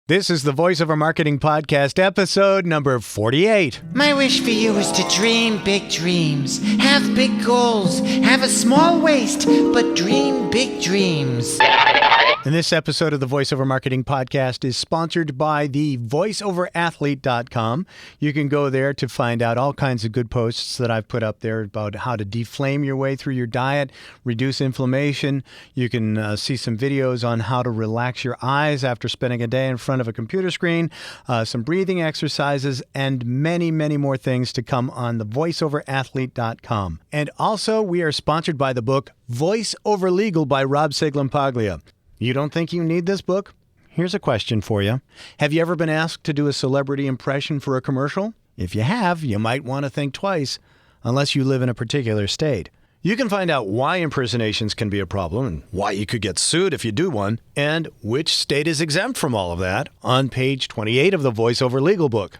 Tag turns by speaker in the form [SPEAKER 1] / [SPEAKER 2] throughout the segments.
[SPEAKER 1] This is the Voiceover Marketing Podcast, episode number 48.
[SPEAKER 2] My wish for you is to dream big dreams, have big goals, have a small waist, but dream big dreams.
[SPEAKER 1] And this episode of the Voiceover Marketing Podcast is sponsored by the voiceoverathlete.com. You can go there to find out all kinds of good posts that I've put up there about how to deflame your way through your diet, reduce inflammation. You can see some videos on how to relax your eyes after spending a day in front of a computer screen, some breathing exercises, and many, many more things to come on the voiceoverathlete.com. And also, we are sponsored by the book Voice Over Legal by Rob Siglampaglia. You don't think you need this book? Here's a question for you. Have you ever been asked to do a celebrity impression for a commercial? If you have, you might want to think twice, unless you live in a particular state. You can find out why impersonations can be a problem and why you could get sued if you do one, and which state is exempt from all of that on page 28 of the Voice Over Legal book.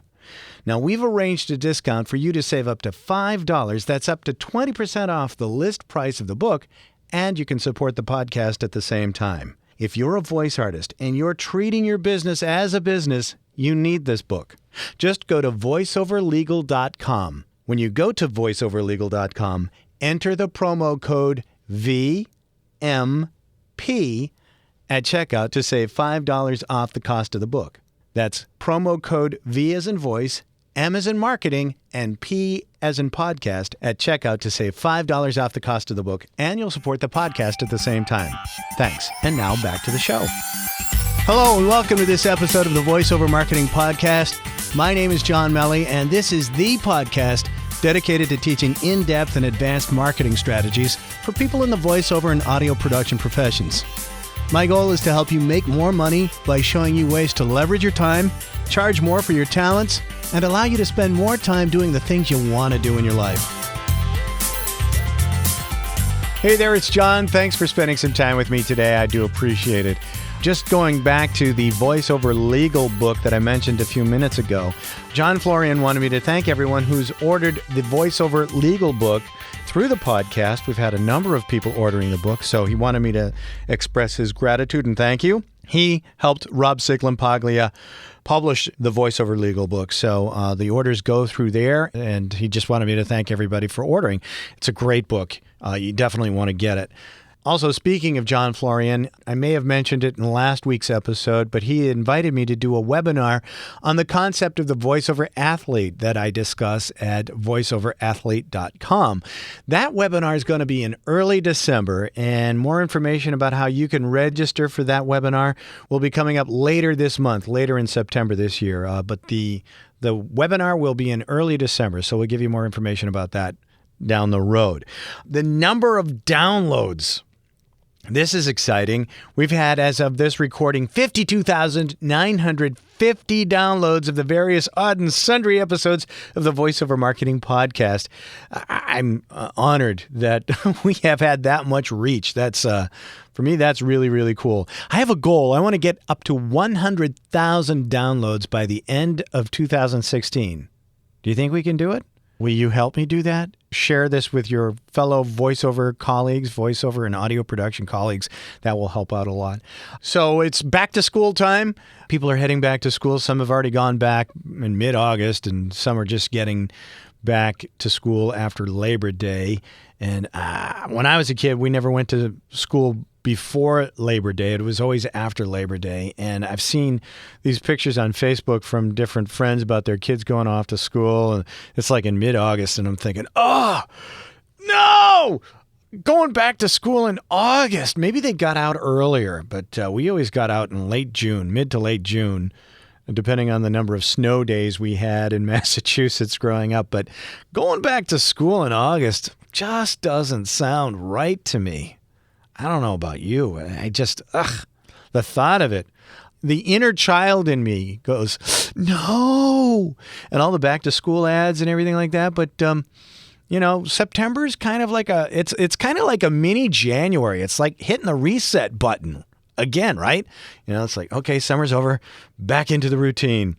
[SPEAKER 1] Now, we've arranged a discount for you to save up to $5. That's up to 20% off the list price of the book, and you can support the podcast at the same time. If you're a voice artist and you're treating your business as a business, you need this book. Just go to voiceoverlegal.com. When you go to voiceoverlegal.com, enter the promo code VMP at checkout to save $5 off the cost of the book. That's promo code V as in voice, M as in marketing, and P as in podcast at checkout to save $5 off the cost of the book, and you'll support the podcast at the same time. Thanks. And now back to the show. Hello and welcome to this episode of the Voiceover Marketing Podcast. My name is John Melly, and this is the podcast dedicated to teaching in-depth and advanced marketing strategies for people in the voiceover and audio production professions. My goal is to help you make more money by showing you ways to leverage your time, charge more for your talents, and allow you to spend more time doing the things you want to do in your life. Hey there, it's John. Thanks for spending some time with me today. I do appreciate it. Just going back to the Voiceover Legal book that I mentioned a few minutes ago, John Florian wanted me to thank everyone who's ordered the Voiceover Legal book through the podcast. We've had a number of people ordering the book, so he wanted me to express his gratitude and thank you. He helped Rob Siglampaglia publish the Voiceover Legal book, so the orders go through there, and he just wanted me to thank everybody for ordering. It's a great book. You definitely want to get it. Also, speaking of John Florian, I may have mentioned it in last week's episode, but he invited me to do a webinar on the concept of the voiceover athlete that I discuss at voiceoverathlete.com. That webinar is going to be in early December, and more information about how you can register for that webinar will be coming up later this month, later in September this year. But the webinar will be in early December, so we'll give you more information about that down the road. The number of downloads. This is exciting. We've had, as of this recording, 52,950 downloads of the various odd and sundry episodes of the Voiceover Marketing Podcast. I'm honored that we have had that much reach. That's for me, that's really, really cool. I have a goal. I want to get up to 100,000 downloads by the end of 2016. Do you think we can do it? Will you help me do that? Share this with your fellow voiceover colleagues, voiceover and audio production colleagues. That will help out a lot. So it's back to school time. People are heading back to school. Some have already gone back in mid-August, and some are just getting back to school after Labor Day. And when I was a kid, we never went to school before Labor Day. It was always after Labor Day. And I've seen these pictures on Facebook from different friends about their kids going off to school. And it's like in mid-August, and I'm thinking, oh, no! Going back to school in August. Maybe they got out earlier, but we always got out in late June, mid to late June, depending on the number of snow days we had in Massachusetts growing up. But going back to school in August just doesn't sound right to me. I don't know about you. I just, the thought of it. The inner child in me goes, no, and all the back to school ads and everything like that. But, September is kind of like it's kind of like a mini January. It's like hitting the reset button again, right? It's like, okay, summer's over, back into the routine.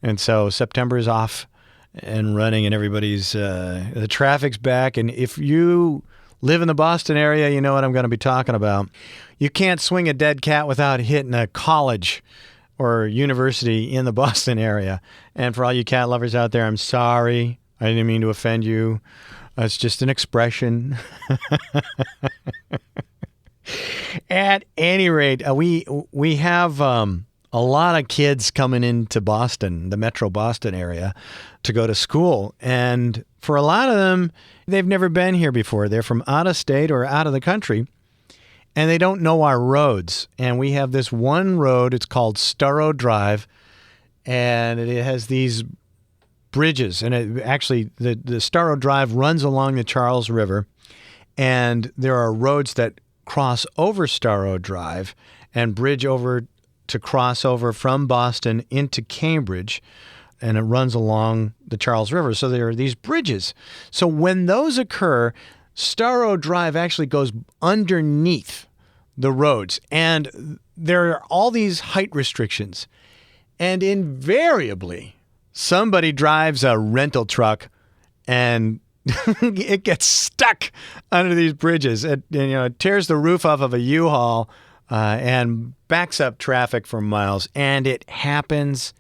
[SPEAKER 1] And so September is off and running, and everybody's, the traffic's back. And if you live in the Boston area, you know what I'm going to be talking about. You can't swing a dead cat without hitting a college or university in the Boston area. And for all you cat lovers out there, I'm sorry. I didn't mean to offend you. It's just an expression. At any rate, we have a lot of kids coming into Boston, the metro Boston area, to go to school. And for a lot of them, they've never been here before. They're from out of state or out of the country, and they don't know our roads. And we have this one road, it's called Sturrow Drive, and it has these bridges. And the Sturrow Drive runs along the Charles River, and there are roads that cross over Sturrow Drive and bridge over to cross over from Boston into Cambridge, and it runs along the Charles River. So there are these bridges. So when those occur, Sturrow Drive actually goes underneath the roads, and there are all these height restrictions. And invariably, somebody drives a rental truck and it gets stuck under these bridges. It tears the roof off of a U-Haul and backs up traffic for miles. And it happens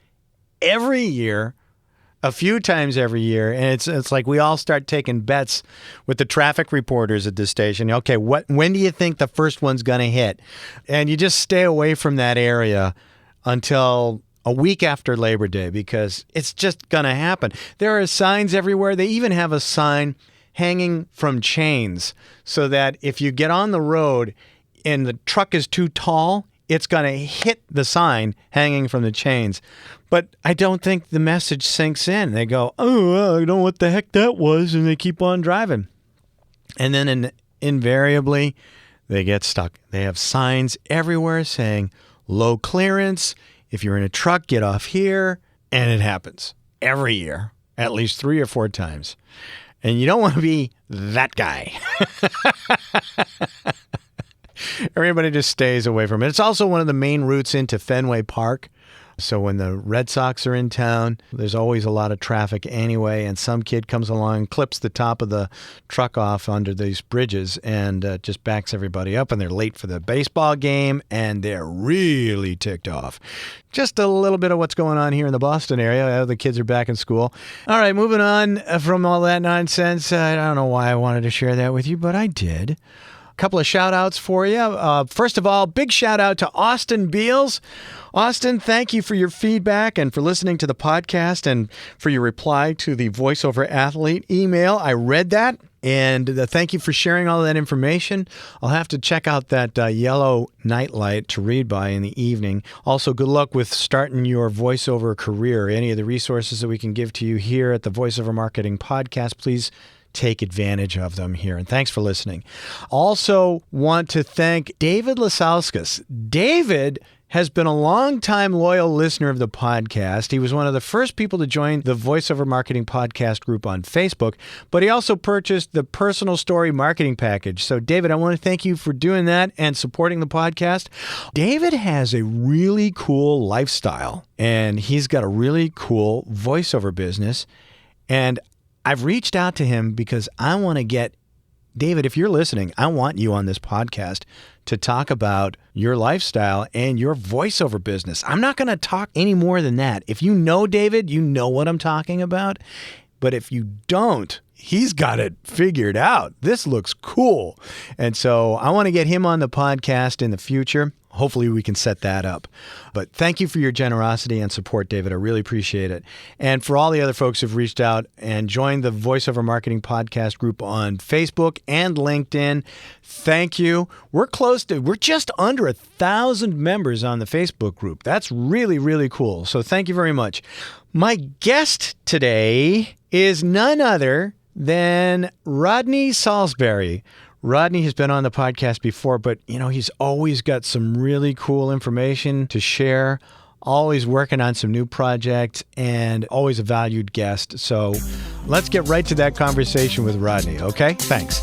[SPEAKER 1] every year, a few times every year. And it's like we all start taking bets with the traffic reporters at this station. Okay, when do you think the first one's going to hit? And you just stay away from that area until a week after Labor Day, because it's just going to happen. There are signs everywhere. They even have a sign hanging from chains so that if you get on the road and the truck is too tall, it's going to hit the sign hanging from the chains. But I don't think the message sinks in. They go, oh, I don't know what the heck that was, and they keep on driving. And then invariably, they get stuck. They have signs everywhere saying, low clearance. If you're in a truck, get off here. And it happens every year, at least 3 or 4 times. And you don't want to be that guy. Everybody just stays away from it. It's also one of the main routes into Fenway Park. So when the Red Sox are in town, there's always a lot of traffic anyway, and some kid comes along, clips the top of the truck off under these bridges, and just backs everybody up, and they're late for the baseball game, and they're really ticked off. Just a little bit of what's going on here in the Boston area. The kids are back in school. All right, moving on from all that nonsense. I don't know why I wanted to share that with you, but I did. Couple of shout outs for you. First of all, big shout out to Austin Beals. Austin, thank you for your feedback and for listening to the podcast and for your reply to the voiceover athlete email. I read that, and thank you for sharing all of that information. I'll have to check out that yellow nightlight to read by in the evening. Also, good luck with starting your voiceover career. Any of the resources that we can give to you here at the Voiceover Marketing Podcast, please take advantage of them here. And thanks for listening. Also want to thank David Lasauskas. David has been a longtime loyal listener of the podcast. He was one of the first people to join the Voiceover Marketing Podcast group on Facebook, but he also purchased the Personal Story Marketing Package. So, David, I want to thank you for doing that and supporting the podcast. David has a really cool lifestyle, and he's got a really cool voiceover business. And I've reached out to him because I want to get, David, if you're listening, I want you on this podcast to talk about your lifestyle and your voiceover business. I'm not going to talk any more than that. If you know David, you know what I'm talking about. But if you don't, he's got it figured out. This looks cool. And so I want to get him on the podcast in the future. Hopefully we can set that up. But thank you for your generosity and support, David. I really appreciate it. And for all the other folks who've reached out and joined the Voiceover Marketing Podcast group on Facebook and LinkedIn, thank you. We're just under 1,000 members on the Facebook group. That's really, really cool. So thank you very much. My guest today is none other than Rodney Salisbury. Rodney has been on the podcast before, but he's always got some really cool information to share, always working on some new projects, and always a valued guest. So let's get right to that conversation with Rodney, okay? Thanks.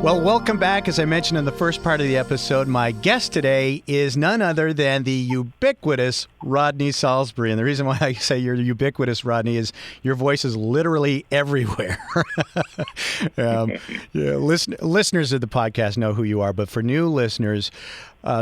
[SPEAKER 1] Well, welcome back. As I mentioned in the first part of the episode, my guest today is none other than the ubiquitous Rodney Salisbury. And the reason why I say you're ubiquitous, Rodney, is your voice is literally everywhere. Listeners of the podcast know who you are, but for new listeners,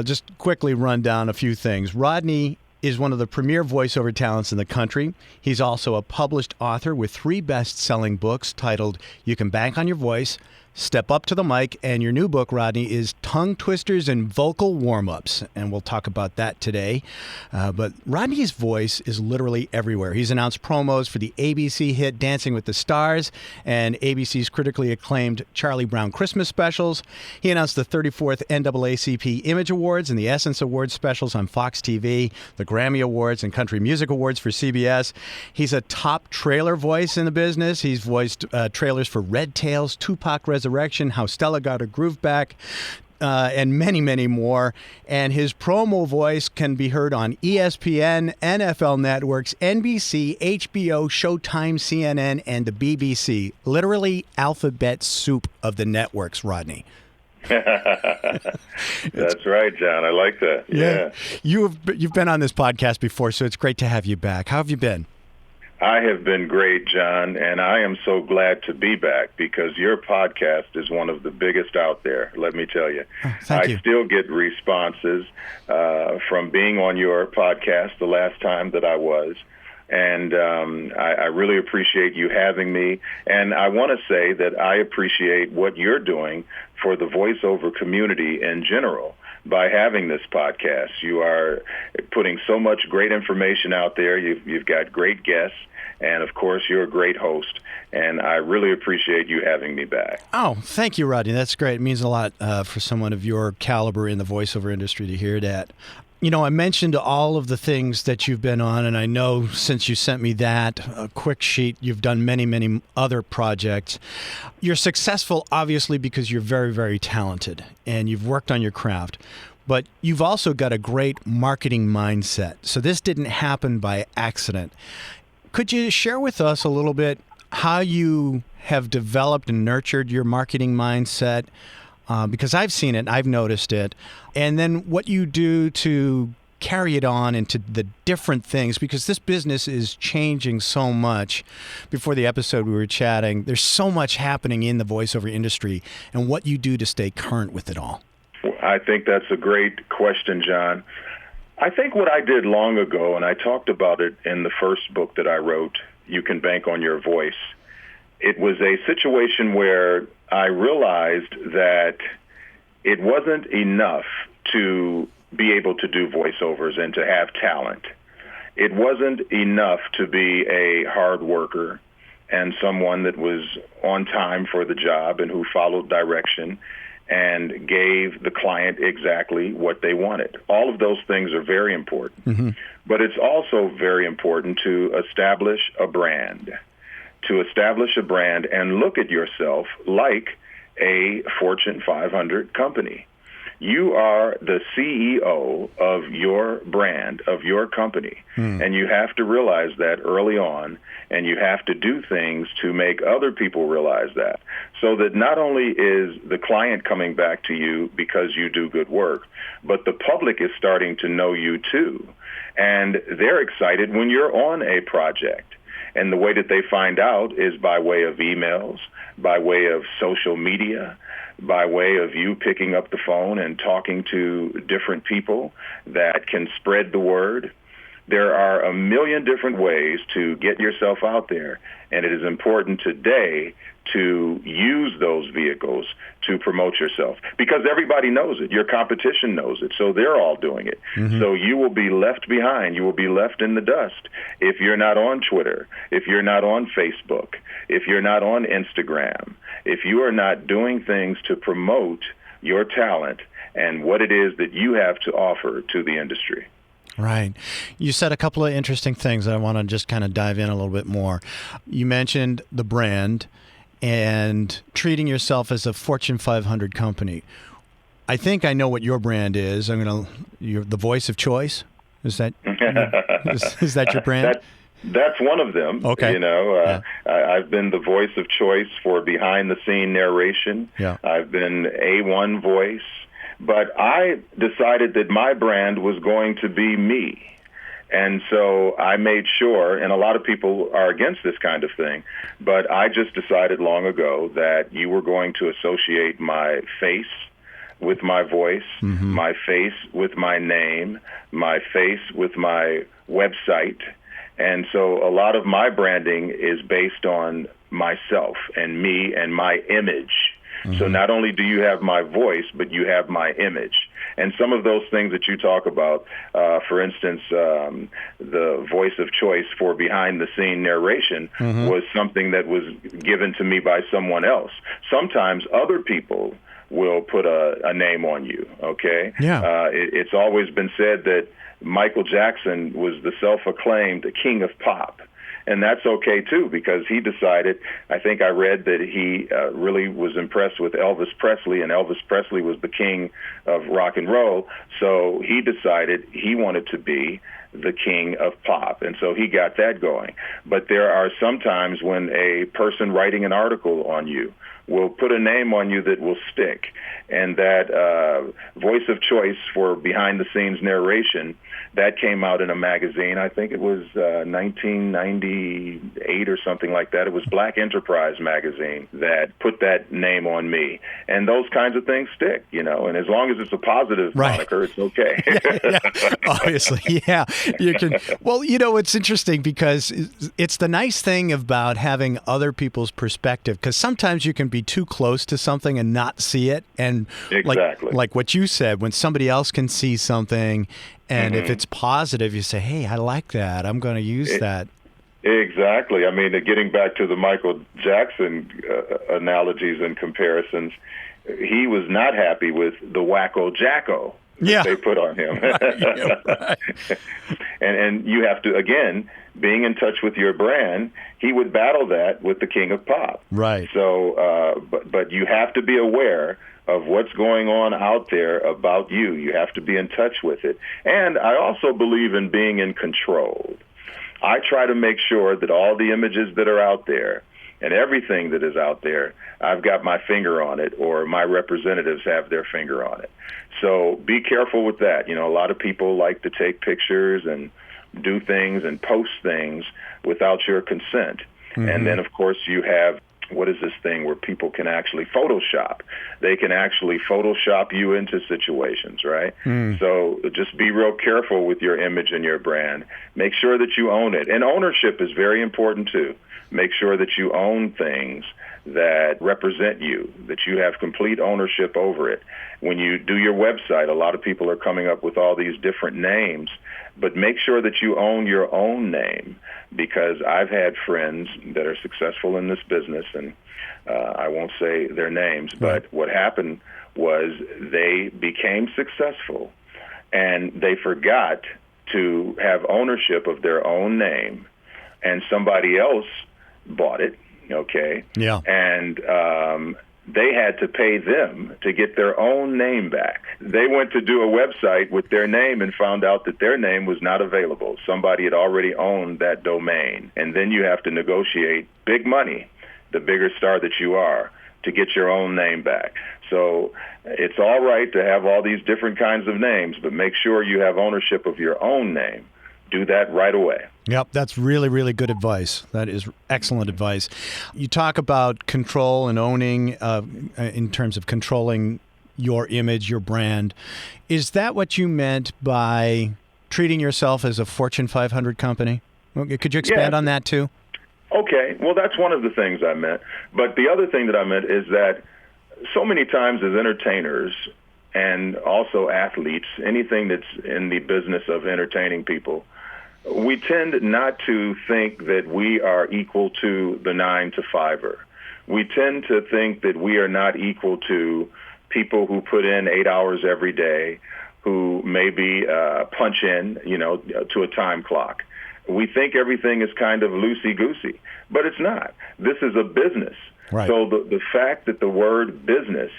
[SPEAKER 1] just quickly run down a few things. Rodney is one of the premier voiceover talents in the country. He's also a published author with 3 best-selling books titled You Can Bank on Your Voice, Step Up to the Mic, and your new book, Rodney, is Tongue Twisters and Vocal Warm-Ups, and we'll talk about that today. But Rodney's voice is literally everywhere. He's announced promos for the ABC hit Dancing with the Stars and ABC's critically acclaimed Charlie Brown Christmas specials. He announced the 34th NAACP Image Awards and the Essence Awards specials on Fox TV, the Grammy Awards and Country Music Awards for CBS. He's a top trailer voice in the business. He's voiced trailers for Red Tails, Tupac Resurrection, How Stella Got Her Groove Back, and many, many more. And his promo voice can be heard on ESPN, NFL networks, NBC, HBO, Showtime, CNN, and the BBC. Literally alphabet soup of the networks, Rodney.
[SPEAKER 3] That's right, John. I like that. Yeah.
[SPEAKER 1] You've been on this podcast before, so it's great to have you back. How have you been?
[SPEAKER 3] I have been great, John, and I am so glad to be back because your podcast is one of the biggest out there, let me tell you.
[SPEAKER 1] Thank you.
[SPEAKER 3] I still get responses from being on your podcast the last time that I was, and I really appreciate you having me. And I want to say that I appreciate what you're doing for the voiceover community in general. By having this podcast, you are putting so much great information out there. You've got great guests, and of course, you're a great host. And I really appreciate you having me back.
[SPEAKER 1] Oh, thank you, Rodney. That's great. It means a lot for someone of your caliber in the voiceover industry to hear that. You know, I mentioned all of the things that you've been on, and I know since you sent me that quick sheet, you've done many, many other projects. You're successful, obviously, because you're very, very talented, and you've worked on your craft. But you've also got a great marketing mindset. So this didn't happen by accident. Could you share with us a little bit how you have developed and nurtured your marketing mindset? Because I've seen it, I've noticed it, and then what you do to carry it on into the different things, because this business is changing so much. Before the episode we were chatting, there's so much happening in the voiceover industry, and what you do to stay current with it all.
[SPEAKER 3] I think that's a great question, John. I think what I did long ago, and I talked about it in the first book that I wrote, You Can Bank on Your Voice, it was a situation where I realized that it wasn't enough to be able to do voiceovers and to have talent. It wasn't enough to be a hard worker and someone that was on time for the job and who followed direction and gave the client exactly what they wanted. All of those things are very important. Mm-hmm. But it's also very important to establish a brand. And look at yourself like a Fortune 500 company. You are the CEO of your brand, of your company, and you have to realize that early on, and you have to do things to make other people realize that, so that not only is the client coming back to you because you do good work, but the public is starting to know you too, and they're excited when you're on a project. And the way that they find out is by way of emails, by way of social media, by way of you picking up the phone and talking to different people that can spread the word. There are a million different ways to get yourself out there, and it is important today to use those vehicles to promote yourself, because everybody knows it. Your competition knows it, so they're all doing it. Mm-hmm. So you will be left behind. You will be left in the dust if you're not on Twitter, if you're not on Facebook, if you're not on Instagram, if you are not doing things to promote your talent and what it is that you have to offer to the industry.
[SPEAKER 1] Right. You said a couple of interesting things that I want to just kind of dive in a little bit more. You mentioned the brand and treating yourself as a Fortune 500 company. I think I know what your brand is. You're the voice of choice. Is that is that your brand?
[SPEAKER 3] That's one of them.
[SPEAKER 1] Okay.
[SPEAKER 3] I've been the voice of choice for behind-the-scene narration.
[SPEAKER 1] Yeah.
[SPEAKER 3] I've been A1 voice. But I decided that my brand was going to be me. And so I made sure, and a lot of people are against this kind of thing, but I just decided long ago that you were going to associate my face with my voice, my face with my name, my face with my website. And so a lot of my branding is based on myself and me and my image. So not only do you have my voice, but you have my image. And some of those things that you talk about, for instance, the voice of choice for behind-the-scene narration was something that was given to me by someone else. Sometimes other people will put a name on you, okay?
[SPEAKER 1] Yeah.
[SPEAKER 3] It's always been said that Michael Jackson was the self-acclaimed king of pop. And that's okay, too, because he decided, I think I read that he really was impressed with Elvis Presley, and Elvis Presley was the king of rock and roll. So he decided he wanted to be the king of pop. And so he got that going. But there are some times when a person writing an article on you will put a name on you that will stick. And that voice of choice for behind-the-scenes narration, that came out in a magazine. I think it was 1998 or something like that. It was Black Enterprise magazine that put that name on me. And those kinds of things stick, and as long as it's a positive moniker, it's okay.
[SPEAKER 1] Yeah. Obviously, yeah. You can. Well, it's interesting because it's the nice thing about having other people's perspective, because sometimes you can be too close to something and not see it. And
[SPEAKER 3] exactly.
[SPEAKER 1] like what you said, when somebody else can see something, and if it's positive, you say, hey, I like that. I'm going to use that.
[SPEAKER 3] Exactly. I mean, getting back to the Michael Jackson analogies and comparisons, he was not happy with the Wacko Jacko that they put on him.
[SPEAKER 1] Right.
[SPEAKER 3] And you have to, again, being in touch with your brand, he would battle that with the king of pop.
[SPEAKER 1] Right.
[SPEAKER 3] So, but you have to be aware of what's going on out there about you. You have to be in touch with it. And I also believe in being in control. I try to make sure that all the images that are out there and everything that is out there, I've got my finger on it, or my representatives have their finger on it. So be careful with that. A lot of people like to take pictures and do things and post things without your consent. And then, of course, you have, what is this thing where people can actually Photoshop? They can actually Photoshop you into situations, right? So just be real careful with your image and your brand. Make sure that you own it. And ownership is very important, too. Make sure that you own things that represent you, that you have complete ownership over it. When you do your website, a lot of people are coming up with all these different names, but make sure that you own your own name, because I've had friends that are successful in this business, and I won't say their names, but what happened was they became successful, and they forgot to have ownership of their own name, and somebody else bought it, okay?
[SPEAKER 1] Yeah.
[SPEAKER 3] And they had to pay them to get their own name back. They went to do a website with their name and found out that their name was not available. Somebody had already owned that domain. And then you have to negotiate big money, the bigger star that you are, to get your own name back. So it's all right to have all these different kinds of names, but make sure you have ownership of your own name. Do that right away.
[SPEAKER 1] Yep, that's really, really good advice. That is excellent advice. You talk about control and owning in terms of controlling your image, your brand. Is that what you meant by treating yourself as a Fortune 500 company? Could you expand on that too?
[SPEAKER 3] Okay, well, that's one of the things I meant. But the other thing that I meant is that so many times as entertainers and also athletes, anything that's in the business of entertaining people, we tend not to think that we are equal to the 9-to-5er. We tend to think that we are not equal to people who put in 8 hours every day, who maybe punch in, to a time clock. We think everything is kind of loosey-goosey, but it's not. This is a business.
[SPEAKER 1] Right.
[SPEAKER 3] So the fact that the word business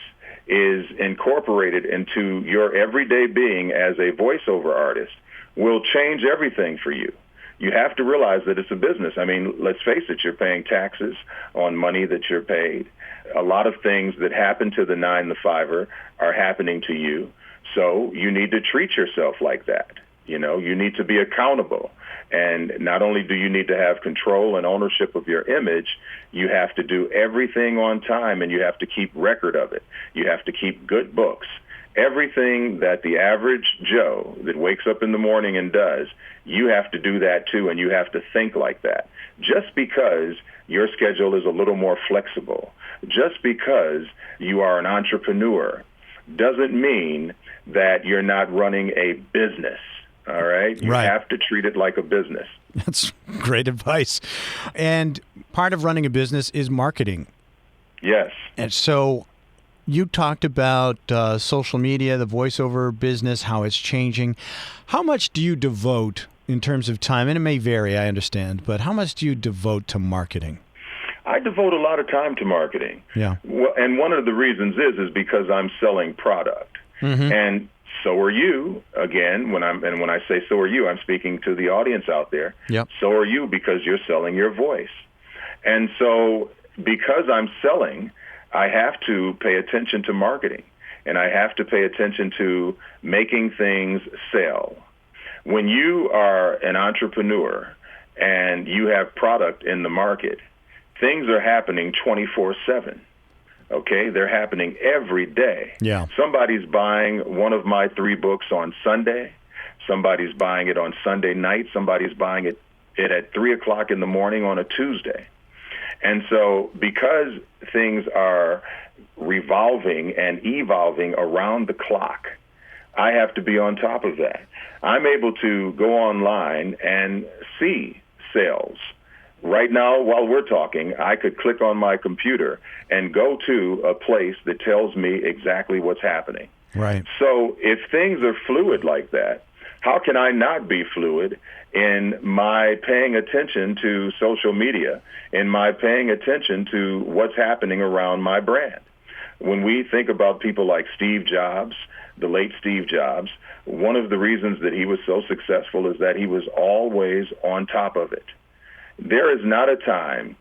[SPEAKER 3] is incorporated into your everyday being as a voiceover artist will change everything for you. you have to realize that it's a business. I mean, let's face it, you're paying taxes on money that you're paid. A lot of things that happen to the 9 to 5er are happening to you. So you need to treat yourself like that. You know, you need to be accountable. And not only do you need to have control and ownership of your image, you have to do everything on time, and you have to keep record of it. You have to keep good books. Everything that the average Joe that wakes up in the morning and does, you have to do that too, and you have to think like that. Just because your schedule is a little more flexible, just because you are an entrepreneur, doesn't mean that you're not running a business. All right? You have to treat it like a business.
[SPEAKER 1] That's great advice. And part of running a business is marketing.
[SPEAKER 3] Yes.
[SPEAKER 1] And so you talked about social media, the voiceover business, how it's changing. How much do you devote in terms of time? And it may vary, I understand, but how much do you devote to marketing?
[SPEAKER 3] I devote a lot of time to marketing.
[SPEAKER 1] Yeah.
[SPEAKER 3] Well, and one of the reasons is because I'm selling product. Mm-hmm. And so are you. Again, when I say so are you, I'm speaking to the audience out there.
[SPEAKER 1] Yep.
[SPEAKER 3] So are you, because you're selling your voice. And so because I'm selling, I have to pay attention to marketing, and I have to pay attention to making things sell. When you are an entrepreneur and you have product in the market, things are happening 24/7. Okay, they're happening every day.
[SPEAKER 1] Yeah.
[SPEAKER 3] Somebody's buying one of my 3 books on Sunday. Somebody's buying it on Sunday night. Somebody's buying it at 3 o'clock in the morning on a Tuesday. And so because things are revolving and evolving around the clock, I have to be on top of that. I'm able to go online and see sales. Right now, while we're talking, I could click on my computer and go to a place that tells me exactly what's happening.
[SPEAKER 1] Right.
[SPEAKER 3] So if things are fluid like that, how can I not be fluid in my paying attention to social media, in my paying attention to what's happening around my brand? When we think about people like Steve Jobs, the late Steve Jobs, one of the reasons that he was so successful is that he was always on top of it. There is not a time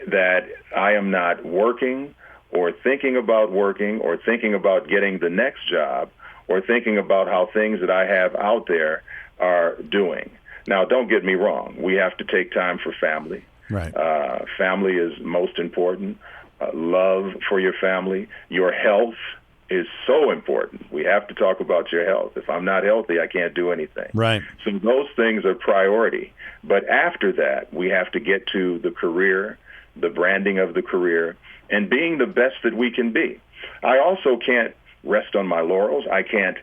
[SPEAKER 3] that I am not working or thinking about getting the next job or thinking about how things that I have out there are doing. Now, don't get me wrong. We have to take time for family.
[SPEAKER 1] Right.
[SPEAKER 3] Family is most important. Love for your family. Your health is so important. We have to talk about your health. If I'm not healthy, I can't do anything.
[SPEAKER 1] Right.
[SPEAKER 3] So those things are priority. But after that, we have to get to the career, the branding of the career, and being the best that we can be. I also can't rest on my laurels. I can't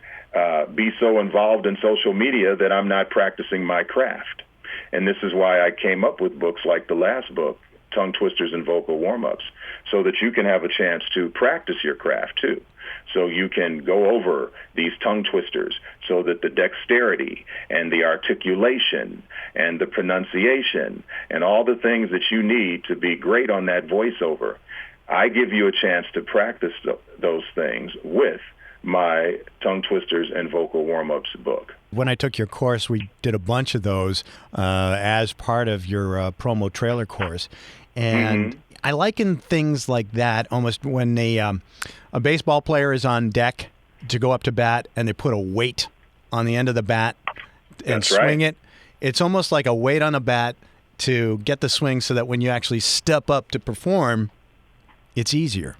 [SPEAKER 3] be so involved in social media that I'm not practicing my craft. And this is why I came up with books like the last book, Tongue Twisters and Vocal Warm-Ups, so that you can have a chance to practice your craft too. So you can go over these tongue twisters so that the dexterity and the articulation and the pronunciation and all the things that you need to be great on that voiceover, I give you a chance to practice those things with my Tongue Twisters and Vocal Warm-Ups book.
[SPEAKER 1] When I took your course, we did a bunch of those as part of your promo trailer course. And I liken things like that almost when a baseball player is on deck to go up to bat and they put a weight on the end of the bat and swing it. It's almost like a weight on a bat to get the swing so that when you actually step up to perform, it's easier.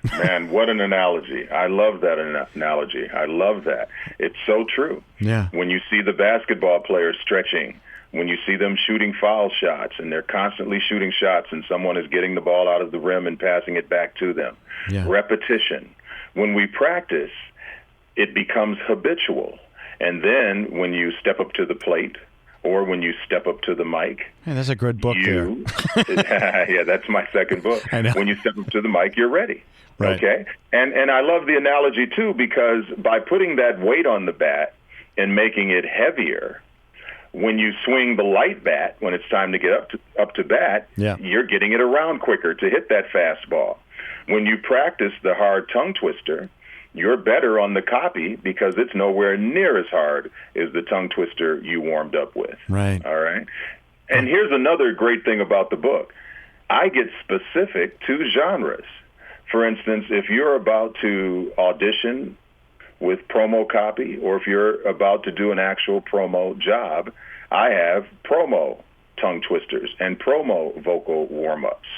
[SPEAKER 3] Man, what an analogy. I love that analogy. I love that. It's so true.
[SPEAKER 1] Yeah.
[SPEAKER 3] When you see the basketball players stretching, when you see them shooting foul shots and they're constantly shooting shots and someone is getting the ball out of the rim and passing it back to them.
[SPEAKER 1] Yeah.
[SPEAKER 3] Repetition. When we practice, it becomes habitual. And then when you step up to the plate or when you step up to the mic.
[SPEAKER 1] Hey, that's a good book there.
[SPEAKER 3] Yeah, that's my second book.
[SPEAKER 1] I know.
[SPEAKER 3] When you step up to the mic, you're ready.
[SPEAKER 1] Right.
[SPEAKER 3] Okay? And I love the analogy, too, because by putting that weight on the bat and making it heavier, when you swing the light bat, when it's time to get up to bat, you're getting it around quicker to hit that fastball. When you practice the hard tongue twister, you're better on the copy because it's nowhere near as hard as the tongue twister you warmed up with.
[SPEAKER 1] Right.
[SPEAKER 3] All right. And here's another great thing about the book. I get specific to genres. For instance, if you're about to audition with promo copy, or if you're about to do an actual promo job, I have promo tongue twisters and promo vocal warm-ups.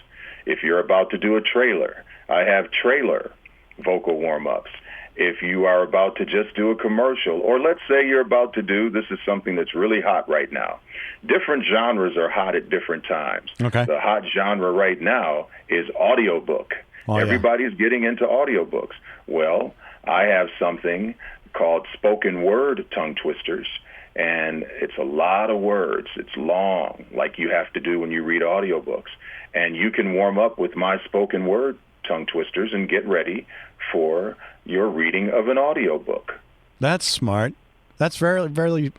[SPEAKER 3] If you're about to do a trailer, I have trailer vocal warm-ups. If you are about to just do a commercial, or let's say you're about to do, this is something that's really hot right now. Different genres are hot at different times.
[SPEAKER 1] Okay.
[SPEAKER 3] The hot genre right now is audiobook. Everybody's getting into audiobooks. Well, I have something called spoken word tongue twisters, and it's a lot of words. It's long, like you have to do when you read audiobooks. And you can warm up with my spoken word tongue twisters and get ready for your reading of an audiobook.
[SPEAKER 1] That's smart. That's very, very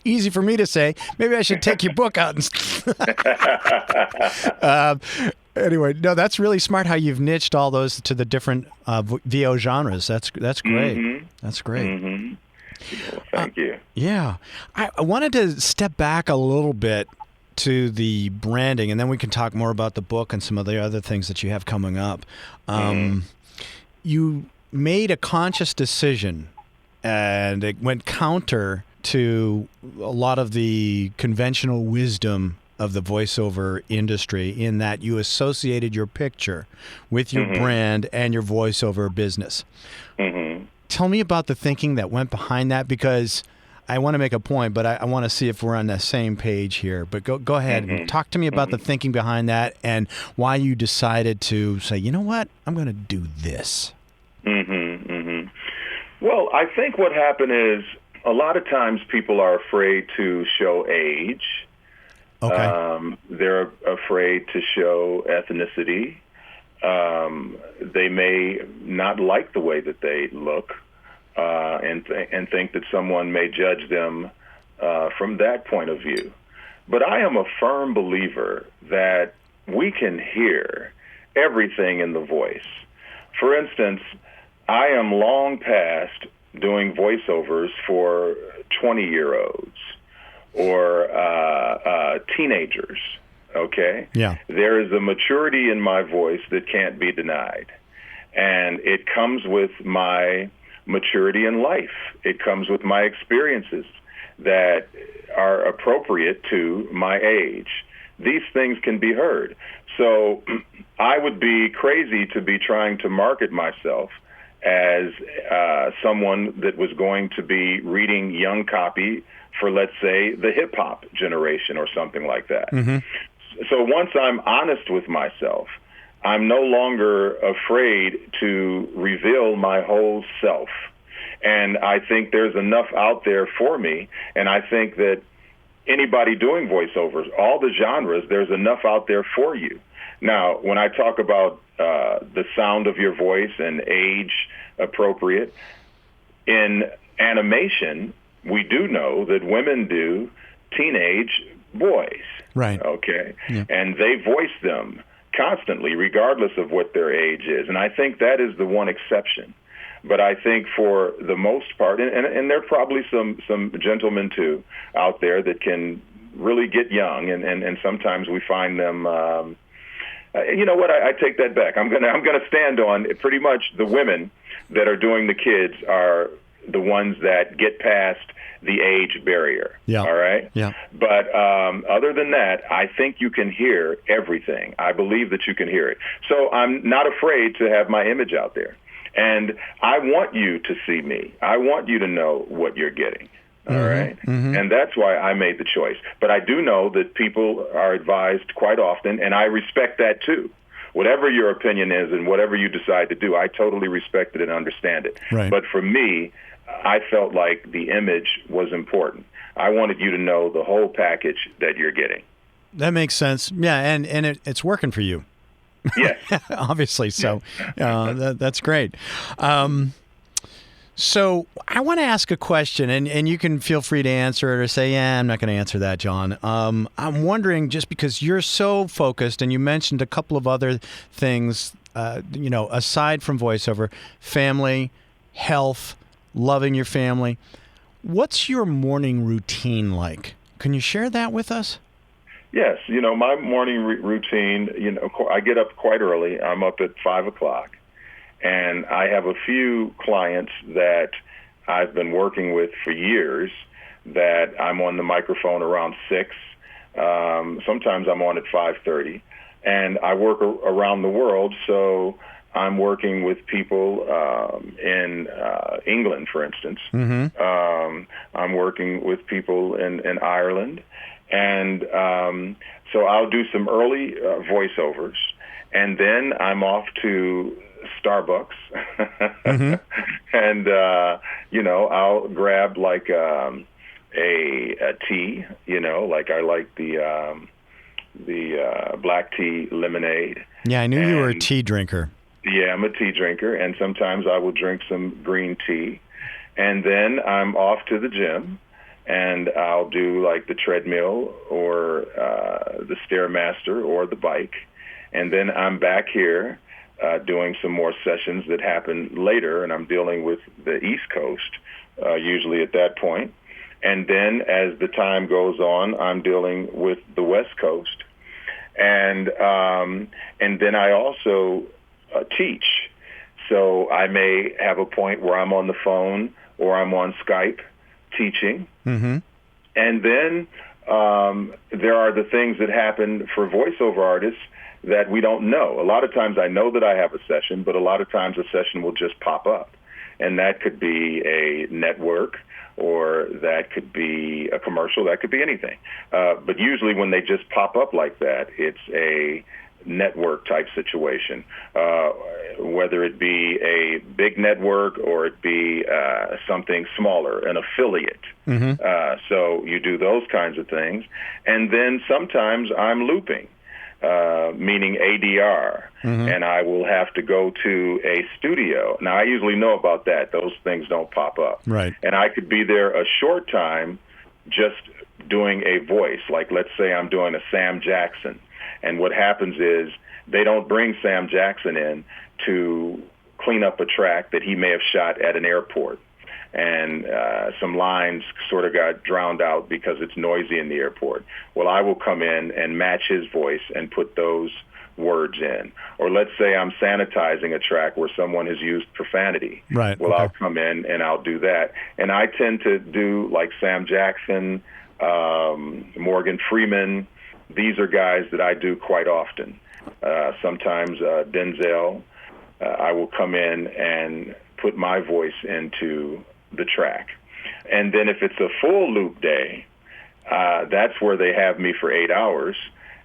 [SPEAKER 1] easy for me to say. Maybe I should take your book out. Anyway, no, that's really smart how you've niched all those to the different VO genres. That's great.
[SPEAKER 3] Mm-hmm.
[SPEAKER 1] That's great.
[SPEAKER 3] Mm-hmm. Well, thank you.
[SPEAKER 1] Yeah. I wanted to step back a little bit to the branding, and then we can talk more about the book and some of the other things that you have coming up. You made a conscious decision, and it went counter to a lot of the conventional wisdom of the voiceover industry in that you associated your picture with your brand and your voiceover business. Tell me about the thinking that went behind that, because I want to make a point, but I want to see if we're on the same page here. But go ahead and talk to me about the thinking behind that and why you decided to say, you know what, I'm going to do this.
[SPEAKER 3] Well, I think what happened is a lot of times people are afraid to show age.
[SPEAKER 1] Okay.
[SPEAKER 3] They're afraid to show ethnicity. They may not like the way that they look, and think that someone may judge them from that point of view. But I am a firm believer that we can hear everything in the voice. For instance, I am long past doing voiceovers for 20-year-olds or teenagers, okay?
[SPEAKER 1] Yeah.
[SPEAKER 3] There is a maturity in my voice that can't be denied. And it comes with my maturity in life. It comes with my experiences that are appropriate to my age. These things can be heard. So I would be crazy to be trying to market myself as someone that was going to be reading young copy for, let's say, the hip-hop generation or something like that. So once I'm honest with myself, I'm no longer afraid to reveal my whole self. And I think there's enough out there for me, and I think that anybody doing voiceovers, all the genres, there's enough out there for you. Now, when I talk about the sound of your voice and age appropriate, in animation, we do know that women do teenage boys.
[SPEAKER 1] Right.
[SPEAKER 3] Okay.
[SPEAKER 1] Yeah.
[SPEAKER 3] And they voice them constantly, regardless of what their age is. And I think that is the one exception. But I think for the most part, and there are probably some gentlemen too out there that can really get young, and sometimes we find them. You know what? I take that back. I'm gonna stand on pretty much the women that are doing the kids are the ones that get past the age barrier.
[SPEAKER 1] Yeah.
[SPEAKER 3] All right.
[SPEAKER 1] Yeah.
[SPEAKER 3] But other than that, I think you can hear everything. I believe that you can hear it. So I'm not afraid to have my image out there. And I want you to see me. I want you to know what you're getting. All right? And that's why I made the choice. But I do know that people are advised quite often, and I respect that too. Whatever your opinion is and whatever you decide to do, I totally respect it and understand it.
[SPEAKER 1] Right.
[SPEAKER 3] But for me, I felt like the image was important. I wanted you to know the whole package that you're getting.
[SPEAKER 1] That makes sense. Yeah, and it's working for you.
[SPEAKER 3] Yes.
[SPEAKER 1] Obviously. So that's great. So I want to ask a question, and you can feel free to answer it or say, yeah, I'm not going to answer that, John. I'm wondering, just because you're so focused, and you mentioned a couple of other things, aside from voiceover, family, health, loving your family. What's your morning routine like? Can you share that with us?
[SPEAKER 3] Yes, my morning routine, I get up quite early. I'm up at 5 o'clock, and I have a few clients that I've been working with for years that I'm on the microphone around 6. Sometimes I'm on at 5:30, and I work around the world, so I'm working with people in England, for instance. I'm working with people in Ireland. And so I'll do some early voiceovers, and then I'm off to Starbucks. And, I'll grab like a tea, like I like the black tea lemonade.
[SPEAKER 1] Yeah, I knew you were a tea drinker.
[SPEAKER 3] Yeah, I'm a tea drinker, and sometimes I will drink some green tea. And then I'm off to the gym. And I'll do like the treadmill or the Stairmaster or the bike. And then I'm back here doing some more sessions that happen later, and I'm dealing with the East Coast usually at that point. And then as the time goes on, I'm dealing with the West Coast. And then I also teach. So I may have a point where I'm on the phone or I'm on Skype teaching. And then there are the things that happen for voiceover artists that we don't know. A lot of times I know that I have a session, but a lot of times a session will just pop up. And that could be a network, or that could be a commercial, that could be anything. But usually when they just pop up like that, it's a network type situation, whether it be a big network or it be something smaller, an affiliate. So you do those kinds of things. And then sometimes I'm looping, meaning ADR, and I will have to go to a studio. Now, I usually know about that. Those things don't pop up.
[SPEAKER 1] Right.
[SPEAKER 3] And I could be there a short time just doing a voice. Like, let's say I'm doing a Sam Jackson. And what happens is they don't bring Sam Jackson in to clean up a track that he may have shot at an airport. And some lines sort of got drowned out because it's noisy in the airport. Well, I will come in and match his voice and put those words in. Or let's say I'm sanitizing a track where someone has used profanity.
[SPEAKER 1] Right.
[SPEAKER 3] Well,
[SPEAKER 1] okay.
[SPEAKER 3] I'll come in and I'll do that. And I tend to do like Sam Jackson, Morgan Freeman. These are guys that I do quite often. Sometimes Denzel, I will come in and put my voice into the track. And then if it's a full loop day, that's where they have me for 8 hours,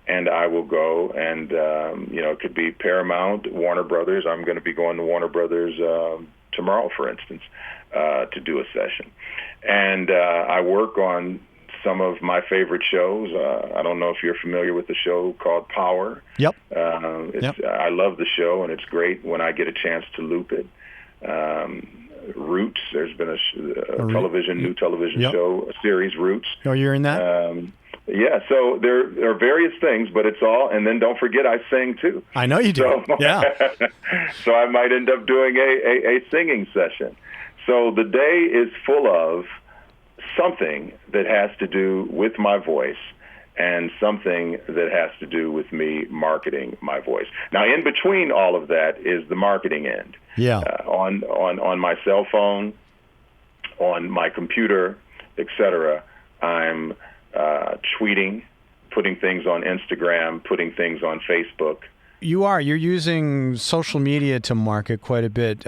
[SPEAKER 3] and I will go and, it could be Paramount, Warner Brothers. I'm going to be going to Warner Brothers tomorrow, for instance, to do a session. And I work on some of my favorite shows. I don't know if you're familiar with the show called Power.
[SPEAKER 1] Yep.
[SPEAKER 3] I love the show, and it's great when I get a chance to loop it. Roots, there's been a new television show, a series, Roots.
[SPEAKER 1] Oh, you're in that?
[SPEAKER 3] Yeah, so there are various things, but it's all, and then don't forget I sing too.
[SPEAKER 1] I know you do,
[SPEAKER 3] so,
[SPEAKER 1] yeah.
[SPEAKER 3] So I might end up doing a singing session. So the day is full of something that has to do with my voice and something that has to do with me marketing my voice. Now, in between all of that is the marketing end.
[SPEAKER 1] Yeah.
[SPEAKER 3] On my cell phone, on my computer, etc. I'm tweeting, putting things on Instagram, putting things on Facebook.
[SPEAKER 1] You're using social media to market quite a bit.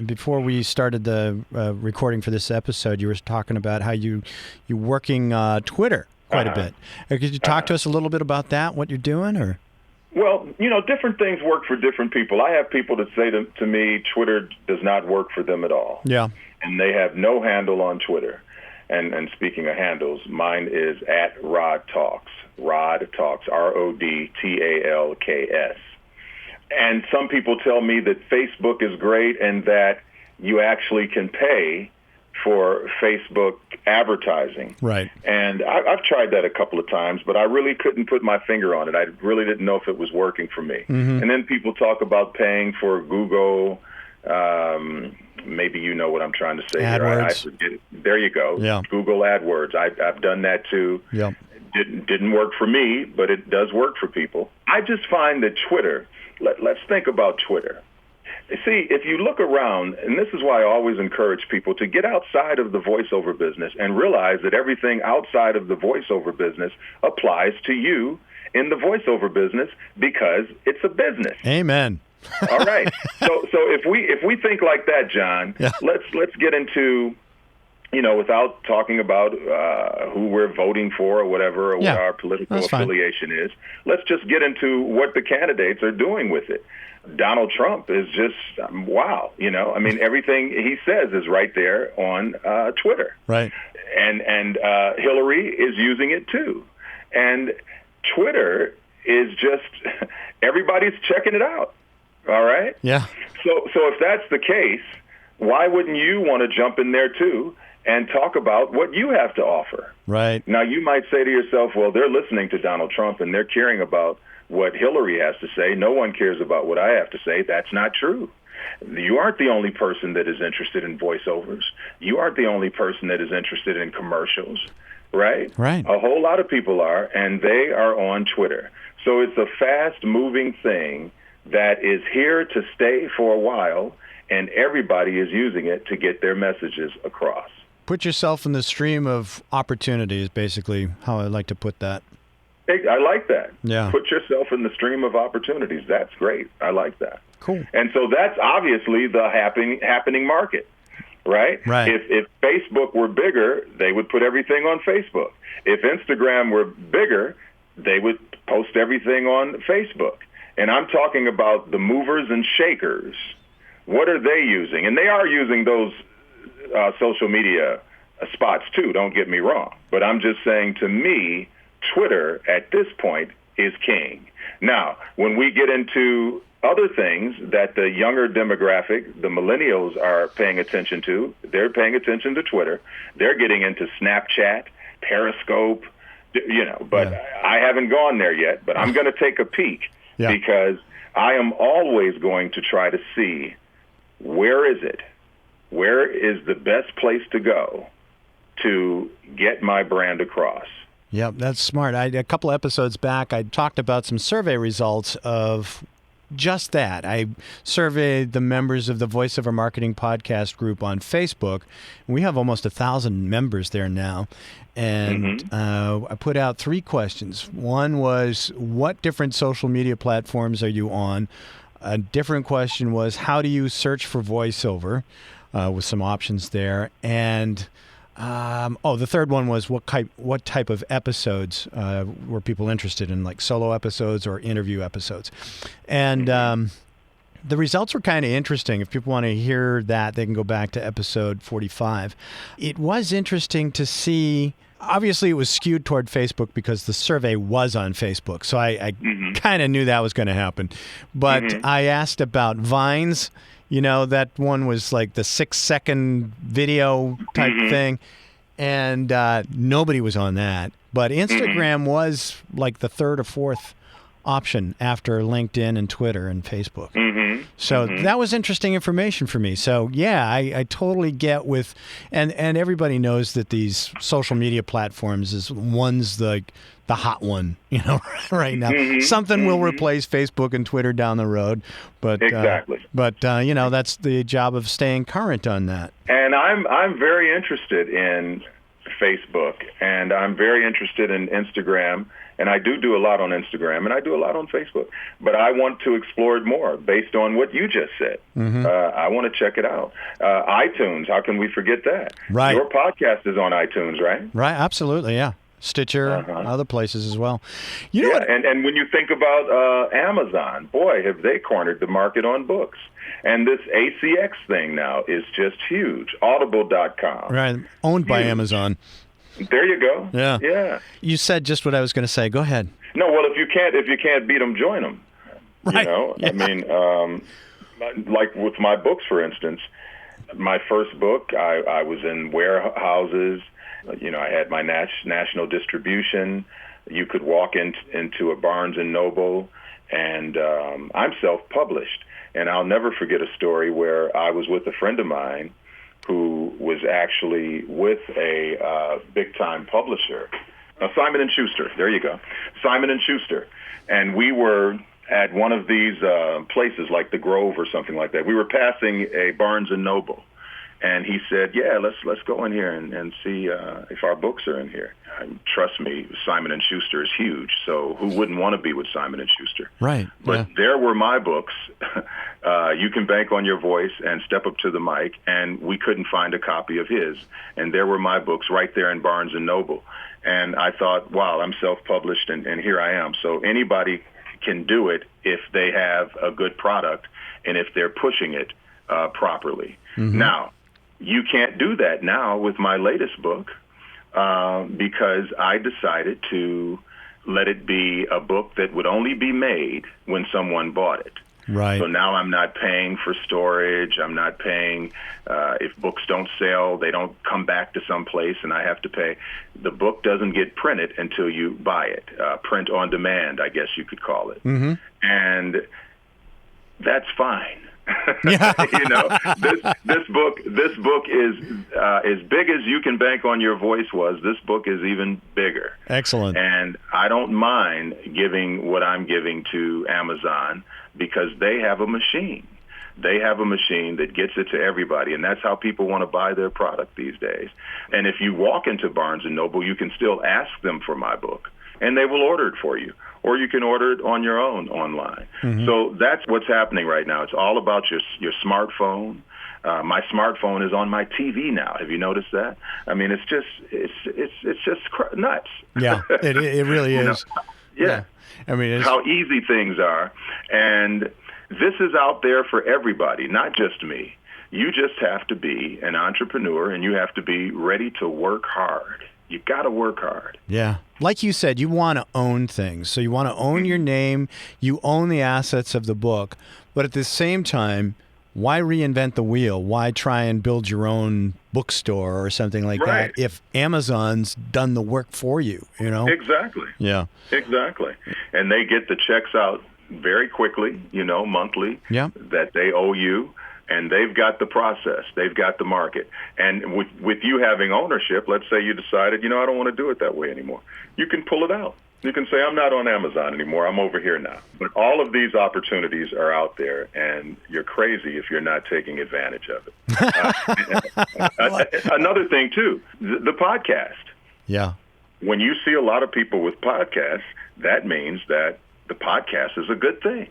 [SPEAKER 1] Before we started the recording for this episode, you were talking about how you're working Twitter quite a bit. Could you talk to us a little bit about that, what you're doing? Or?
[SPEAKER 3] Well, different things work for different people. I have people that say to me, Twitter does not work for them at all. Yeah. And they have no handle on Twitter. And speaking of handles, mine is at Rod Talks. Rod Talks, RODTALKS. And some people tell me that Facebook is great and that you actually can pay for Facebook advertising. Right. And I've tried that a couple of times, but I really couldn't put my finger on it. I really didn't know if it was working for me. Mm-hmm. And then people talk about paying for Google maybe you know what I'm trying to say here.
[SPEAKER 1] AdWords.
[SPEAKER 3] I forget it. There you go.
[SPEAKER 1] Yeah.
[SPEAKER 3] Google AdWords. I've done that too.
[SPEAKER 1] Yep.
[SPEAKER 3] Didn't work for me, but it does work for people. I just find that Twitter, let's think about Twitter. See, if you look around, and this is why I always encourage people to get outside of the voiceover business and realize that everything outside of the voiceover business applies to you in the voiceover business because it's a business.
[SPEAKER 1] Amen.
[SPEAKER 3] All right. So if we think like that, John,
[SPEAKER 1] yeah.
[SPEAKER 3] let's get into, without talking about who we're voting for or whatever, or what our political affiliation is, let's just get into what the candidates are doing with it. Donald Trump is just, wow. Everything he says is right there on Twitter.
[SPEAKER 1] Right.
[SPEAKER 3] And Hillary is using it too. And Twitter is just, everybody's checking it out. All right?
[SPEAKER 1] Yeah.
[SPEAKER 3] So if that's the case, why wouldn't you want to jump in there too and talk about what you have to offer?
[SPEAKER 1] Right.
[SPEAKER 3] Now, you might say to yourself, well, they're listening to Donald Trump and they're caring about what Hillary has to say. No one cares about what I have to say. That's not true. You aren't the only person that is interested in voiceovers. You aren't the only person that is interested in commercials, right?
[SPEAKER 1] Right.
[SPEAKER 3] A whole lot of people are, and they are on Twitter. So it's a fast-moving thing that is here to stay for a while, and everybody is using it to get their messages across.
[SPEAKER 1] Put yourself in the stream of opportunity is basically how I like to put that.
[SPEAKER 3] I like that.
[SPEAKER 1] Yeah.
[SPEAKER 3] Put yourself in the stream of opportunities. That's great. I like that.
[SPEAKER 1] Cool.
[SPEAKER 3] And so that's obviously the happening market, right?
[SPEAKER 1] Right.
[SPEAKER 3] If Facebook were bigger, they would put everything on Facebook. If Instagram were bigger, they would post everything on Facebook. And I'm talking about the movers and shakers. What are they using? And they are using those social media spots too, don't get me wrong. But I'm just saying, to me, Twitter at this point is king. Now, when we get into other things that the younger demographic, the millennials, are paying attention to, they're paying attention to Twitter. They're getting into Snapchat, Periscope, but I haven't gone there yet, but I'm going to take a peek because I am always going to try to see where is the best place to go to get my brand across.
[SPEAKER 1] Yep, that's smart. A couple episodes back, I talked about some survey results of just that. I surveyed the members of the Voice Over Marketing podcast group on Facebook. We have almost 1,000 members there now. And I put out 3 questions. One was, what different social media platforms are you on? A different question was, how do you search for voiceover? With some options there. And the third one was, what type of episodes were people interested in, like solo episodes or interview episodes? And the results were kind of interesting. If people want to hear that, they can go back to episode 45. It was interesting to see. Obviously, it was skewed toward Facebook because the survey was on Facebook. So I kind of knew that was going to happen. But I asked about Vines. That one was like the 6-second video type thing. And nobody was on that. But Instagram was like the 3rd or 4th option after LinkedIn and Twitter and Facebook. So that was interesting information for me. So yeah, I totally get with, and everybody knows that these social media platforms is one's the hot one, right now. Something will replace Facebook and Twitter down the road, but
[SPEAKER 3] exactly.
[SPEAKER 1] That's the job of staying current on that.
[SPEAKER 3] And I'm very interested in Facebook, and I'm very interested in Instagram. And I do a lot on Instagram, and I do a lot on Facebook. But I want to explore it more based on what you just said. I want to check it out. iTunes, how can we forget that?
[SPEAKER 1] Right.
[SPEAKER 3] Your podcast is on iTunes, right?
[SPEAKER 1] Right, absolutely, yeah. Stitcher, other places as well. You know what?
[SPEAKER 3] And when you think about Amazon, boy, have they cornered the market on books. And this ACX thing now is just huge. Audible.com.
[SPEAKER 1] Right, owned by Amazon.
[SPEAKER 3] There you go.
[SPEAKER 1] Yeah. You said just what I was going to say. Go ahead.
[SPEAKER 3] No, well, if you can't beat them, join them.
[SPEAKER 1] Right.
[SPEAKER 3] I mean, like with my books, for instance, my first book, I was in warehouses. I had my national distribution. You could walk into a Barnes and Noble And I'm self-published. And I'll never forget a story where I was with a friend of mine who was actually with a big-time publisher, Simon & Schuster. There you go, Simon & Schuster. And we were at one of these places like the Grove or something like that. We were passing a Barnes & Noble. And he said, yeah, let's go in here and see if our books are in here. Trust me, Simon & Schuster is huge, so who wouldn't want to be with Simon & Schuster?
[SPEAKER 1] Right.
[SPEAKER 3] But there were my books. You Can Bank on Your Voice and Step Up to the Mic, and we couldn't find a copy of his. And there were my books right there in Barnes & Noble. And I thought, wow, I'm self-published, and here I am. So anybody can do it if they have a good product and if they're pushing it properly. Mm-hmm. Now, you can't do that now with my latest book because I decided to let it be a book that would only be made when someone bought it.
[SPEAKER 1] Right.
[SPEAKER 3] So now I'm not paying for storage. I'm not paying if books don't sell, they don't come back to some place and I have to pay. The book doesn't get printed until you buy it. Print on demand, I guess you could call it.
[SPEAKER 1] Mm-hmm.
[SPEAKER 3] And that's fine.
[SPEAKER 1] Yeah.
[SPEAKER 3] This book is as big as You Can Bank on Your Voice was. This book is even bigger.
[SPEAKER 1] Excellent.
[SPEAKER 3] And I don't mind giving what I'm giving to Amazon because they have a machine. They have a machine that gets it to everybody, and that's how people want to buy their product these days. And if you walk into Barnes & Noble, you can still ask them for my book, and they will order it for you. Or you can order it on your own online. Mm-hmm. So that's what's happening right now. It's all about your smartphone. My smartphone is on my TV now. Have you noticed that? I mean, it's just nuts.
[SPEAKER 1] Yeah, it really is.
[SPEAKER 3] Yeah.
[SPEAKER 1] I mean,
[SPEAKER 3] how easy things are, and this is out there for everybody, not just me. You just have to be an entrepreneur, and you have to be ready to work hard. You got to work hard.
[SPEAKER 1] Yeah. Like you said, you want to own things. So you want to own your name. You own the assets of the book. But at the same time, why reinvent the wheel? Why try and build your own bookstore or something like that if Amazon's done the work for you, you know?
[SPEAKER 3] Exactly.
[SPEAKER 1] Yeah.
[SPEAKER 3] Exactly. And they get the checks out very quickly, monthly, that they owe you. And they've got the process. They've got the market. And with you having ownership, let's say you decided, I don't want to do it that way anymore. You can pull it out. You can say, I'm not on Amazon anymore. I'm over here now. But all of these opportunities are out there, and you're crazy if you're not taking advantage of it. Another thing, too, the podcast.
[SPEAKER 1] Yeah.
[SPEAKER 3] When you see a lot of people with podcasts, that means that the podcast is a good thing.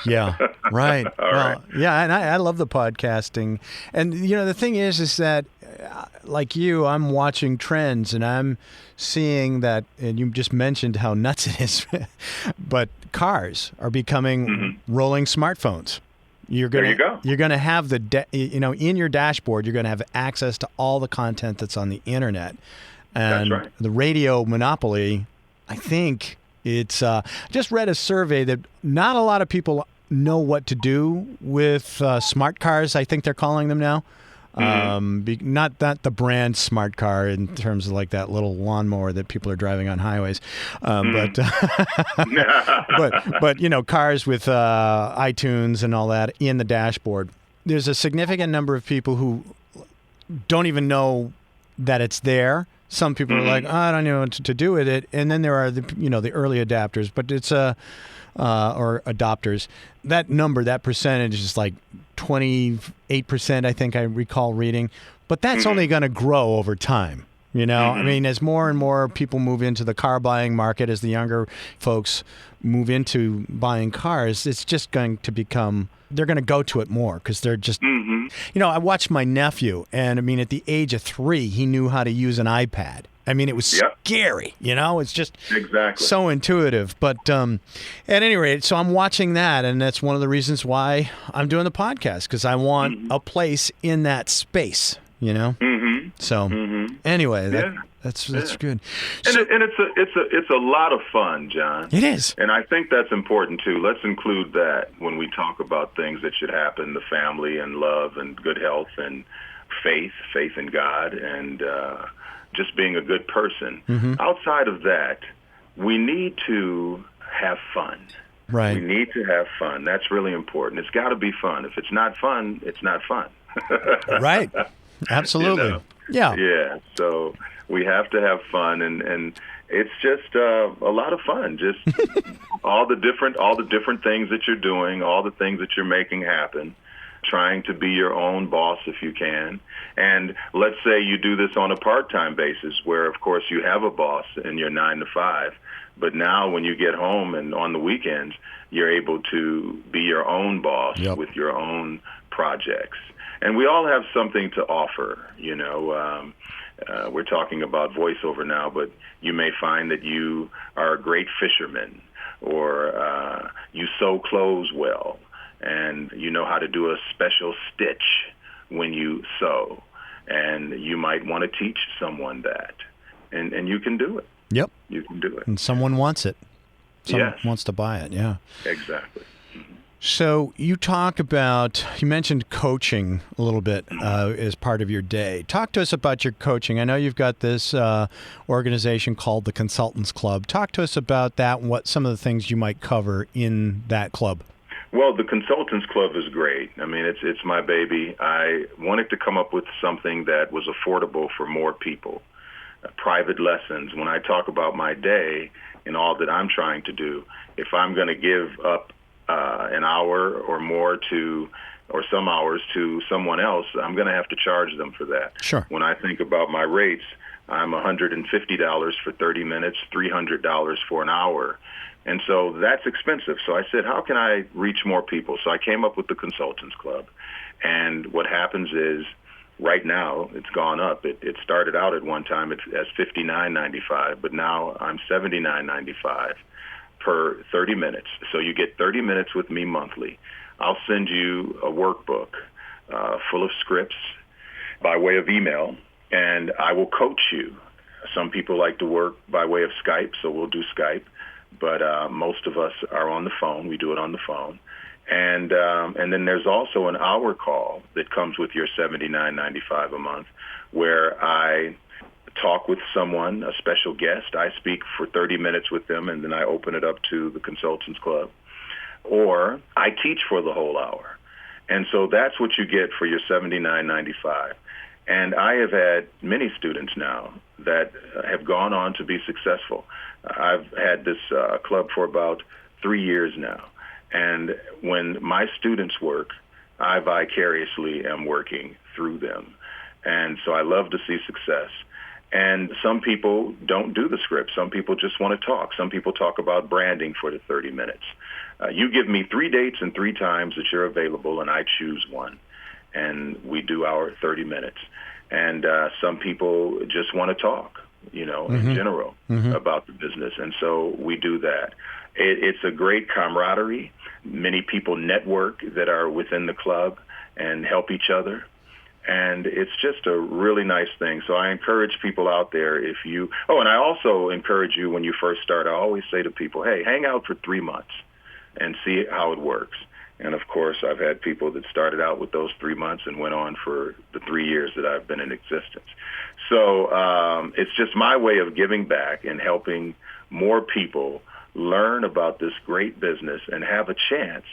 [SPEAKER 1] Yeah, right.
[SPEAKER 3] Right.
[SPEAKER 1] Yeah, and I love the podcasting. And, the thing is that, like you, I'm watching trends, and I'm seeing that, and you just mentioned how nuts it is, but cars are becoming rolling smartphones. You're going to have in your dashboard, you're going to have access to all the content that's on the internet. And
[SPEAKER 3] that's right.
[SPEAKER 1] The radio monopoly, I think... It's just read a survey that not a lot of people know what to do with smart cars. I think they're calling them now. Not the brand smart car in terms of like that little lawnmower that people are driving on highways, but cars with iTunes and all that in the dashboard. There's a significant number of people who don't even know that it's there. Some people are like, I don't know what to do with it. And then there are the early adapters, but it's or adopters. That percentage is like 28%, I think I recall reading. But that's only going to grow over time. I mean, as more and more people move into the car buying market, as the younger folks move into buying cars, it's just going to become, they're going to go to it more because they're just, I watched my nephew, and I mean, at the age of 3, he knew how to use an iPad. I mean, it was scary, it's just so intuitive. But at any rate, so I'm watching that, and that's one of the reasons why I'm doing the podcast, because I want a place in that space, So anyway, that's good.
[SPEAKER 3] And it's a lot of fun, John.
[SPEAKER 1] It is.
[SPEAKER 3] And I think that's important too. Let's include that when we talk about things that should happen, the family and love and good health and faith in God and just being a good person. Outside of that, we need to have fun.
[SPEAKER 1] Right.
[SPEAKER 3] We need to have fun. That's really important. It's got to be fun. If it's not fun, it's not fun.
[SPEAKER 1] Right. Absolutely.
[SPEAKER 3] You know?
[SPEAKER 1] Yeah.
[SPEAKER 3] Yeah. So we have to have fun, and it's just a lot of fun. Just all the different things that you're doing, all the things that you're making happen. Trying to be your own boss if you can. And let's say you do this on a part-time basis where, of course, you have a boss in your 9 to 5. But now when you get home and on the weekends, you're able to be your own boss with your own projects. And we all have something to offer. You know, we're talking about voiceover now, but you may find that you are a great fisherman or you sew clothes well. And you know how to do a special stitch when you sew. And you might want to teach someone that. And you can do it.
[SPEAKER 1] Yep.
[SPEAKER 3] You can do it.
[SPEAKER 1] And someone wants it. Someone wants to buy it, yeah.
[SPEAKER 3] Exactly.
[SPEAKER 1] So you mentioned coaching a little bit as part of your day. Talk to us about your coaching. I know you've got this organization called the Consultants Club. Talk to us about that and what some of the things you might cover in that club.
[SPEAKER 3] Well, the Consultants Club is great. I mean, it's my baby. I wanted to come up with something that was affordable for more people. Private lessons. When I talk about my day and all that I'm trying to do, if I'm going to give up an hour or more or some hours to someone else, I'm going to have to charge them for that.
[SPEAKER 1] Sure.
[SPEAKER 3] When I think about my rates, I'm $150 for 30 minutes, $300 for an hour. And so that's expensive. So I said, how can I reach more people? So I came up with the Consultants Club. And what happens is, right now, it's gone up. It started out at one time as $59.95, but now I'm $79.95 per 30 minutes. So you get 30 minutes with me monthly. I'll send you a workbook full of scripts by way of email, and I will coach you. Some people like to work by way of Skype, so we'll do Skype. But most of us are on the phone. We do it on the phone. And then there's also an hour call that comes with your $79.95 a month where I talk with someone, a special guest. I speak for 30 minutes with them, and then I open it up to the Consultants Club. Or I teach for the whole hour. And so that's what you get for your $79.95. And I have had many students now that have gone on to be successful. I've had this club for about 3 years now. And when my students work, I vicariously am working through them. And so I love to see success. And some people don't do the script. Some people just want to talk. Some people talk about branding for the 30 minutes. You give me 3 dates and 3 times that you're available, and I choose one. And we do our 30 minutes. And some people just want to talk, in general about the business. And so we do that. It's a great camaraderie. Many people network that are within the club and help each other. And it's just a really nice thing. So I encourage people out there and I also encourage you when you first start, I always say to people, hey, hang out for 3 months and see how it works. And, of course, I've had people that started out with those 3 months and went on for the 3 years that I've been in existence. So it's just my way of giving back and helping more people learn about this great business and have a chance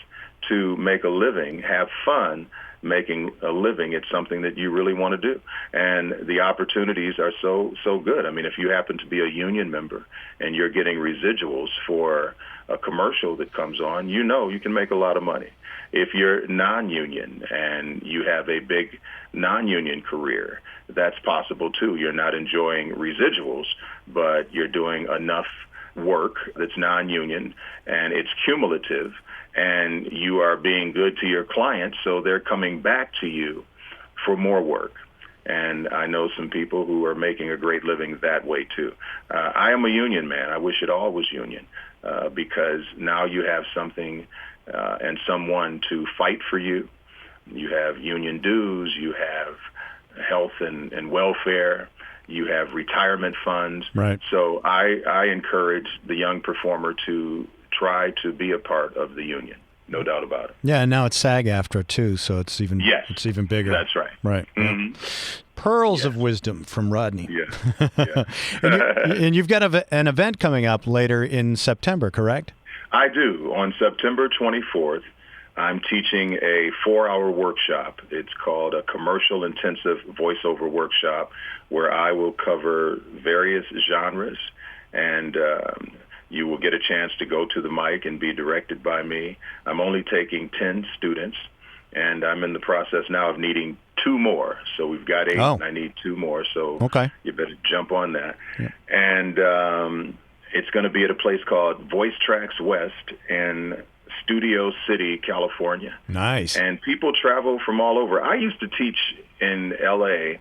[SPEAKER 3] to make a living, have fun making a living. It's something that you really want to do. And the opportunities are so good. I mean, if you happen to be a union member and you're getting residuals for a commercial that comes on, you can make a lot of money. If you're non-union and you have a big non-union career, that's possible too. You're not enjoying residuals, but you're doing enough work that's non-union and it's cumulative, and you are being good to your clients, so they're coming back to you for more work. And I know some people who are making a great living that way too. I am a union man. I wish it all was union because now you have something and someone to fight for you. You have union dues. You have health and welfare. You have retirement funds.
[SPEAKER 1] Right.
[SPEAKER 3] So I encourage the young performer to try to be a part of the union. No doubt about it.
[SPEAKER 1] Yeah, and now it's SAG-AFTRA too, so it's even bigger.
[SPEAKER 3] That's right.
[SPEAKER 1] Right.
[SPEAKER 3] Mm-hmm.
[SPEAKER 1] Pearls of Wisdom from Rodney.
[SPEAKER 3] Yeah.
[SPEAKER 1] and you've got an event coming up later in September, correct?
[SPEAKER 3] I do. On September 24th, I'm teaching a 4-hour workshop. It's called a Commercial Intensive Voiceover Workshop, where I will cover various genres, and you will get a chance to go to the mic and be directed by me. I'm only taking 10 students, and I'm in the process now of needing 2 more. So we've got 8, and I need 2 more, so you better jump on that. Yeah. And it's going to be at a place called Voice Tracks West in Studio City, California.
[SPEAKER 1] Nice.
[SPEAKER 3] And people travel from all over. I used to teach in L.A.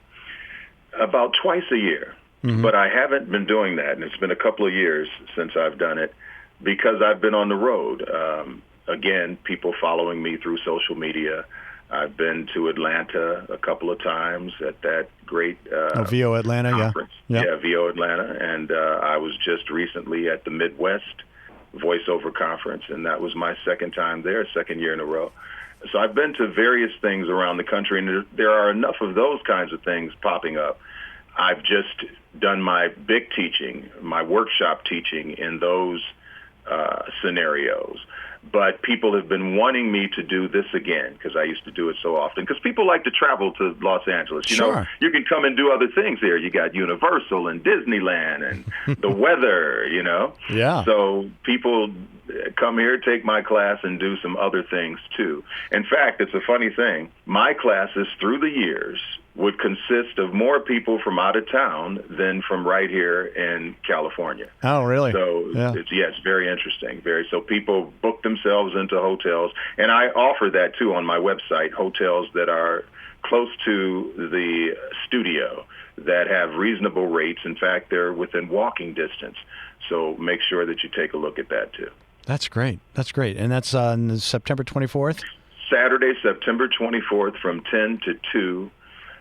[SPEAKER 3] about twice a year, but I haven't been doing that, and it's been a couple of years since I've done it because I've been on the road. Again, people following me through social media. I've been to Atlanta a couple of times at that great
[SPEAKER 1] VO Atlanta,
[SPEAKER 3] conference.
[SPEAKER 1] Yeah,
[SPEAKER 3] VO Atlanta, and I was just recently at the Midwest Voiceover Conference, and that was my second time there, second year in a row. So I've been to various things around the country, and there are enough of those kinds of things popping up. I've just done my big teaching, my workshop teaching in those scenarios. But people have been wanting me to do this again because I used to do it so often. Because people like to travel to Los Angeles. You know, you can come and do other things here. You got Universal and Disneyland and the weather, you know.
[SPEAKER 1] Yeah.
[SPEAKER 3] So people come here, take my class, and do some other things too. In fact, it's a funny thing. My classes through the years would consist of more people from out of town than from right here in California.
[SPEAKER 1] Oh, really?
[SPEAKER 3] So it's very interesting. So people book themselves into hotels, and I offer that too on my website, hotels that are close to the studio that have reasonable rates. In fact, they're within walking distance. So make sure that you take a look at that too.
[SPEAKER 1] That's great. That's great. And that's on September 24th?
[SPEAKER 3] Saturday, September 24th from 10 to 2.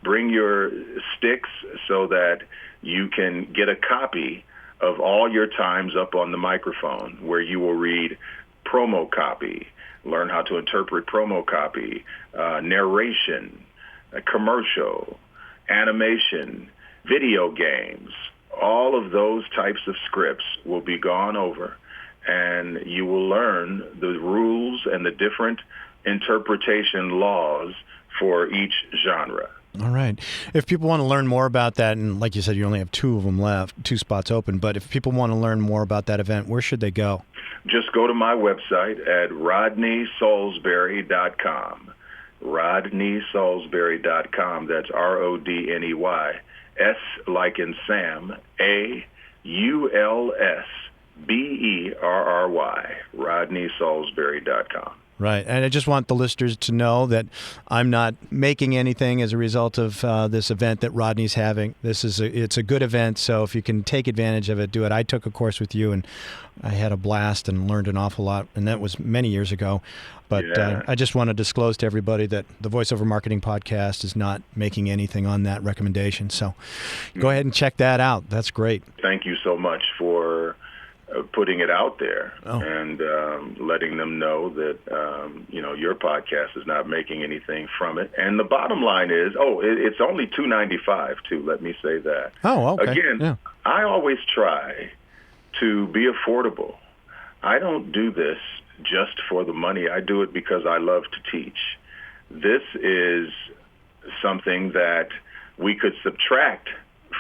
[SPEAKER 3] Bring your sticks so that you can get a copy of all your times up on the microphone, where you will read promo copy, learn how to interpret promo copy, narration, a commercial, animation, video games. All of those types of scripts will be gone over, and you will learn the rules and the different interpretation laws for each genre.
[SPEAKER 1] All right. If people want to learn more about that, and like you said, you only have 2 of them left, 2 spots open, but if people want to learn more about that event, where should they go?
[SPEAKER 3] Just go to my website at rodneysaulsberry.com. rodneysaulsberry.com. That's RODNEY. S like in Sam, AULSBERRY. rodneysaulsberry.com.
[SPEAKER 1] Right. And I just want the listeners to know that I'm not making anything as a result of this event that Rodney's having. It's a good event, so if you can take advantage of it, do it. I took a course with you, and I had a blast and learned an awful lot, and that was many years ago. But I just want to disclose to everybody that the Voiceover Marketing Podcast is not making anything on that recommendation. So go ahead and check that out. That's great.
[SPEAKER 3] Thank you so much for putting it out there and letting them know that, your podcast is not making anything from it. And the bottom line is, it's only $2.95 too. Let me say that.
[SPEAKER 1] Oh, okay.
[SPEAKER 3] Again, I always try to be affordable. I don't do this just for the money. I do it because I love to teach. This is something that we could subtract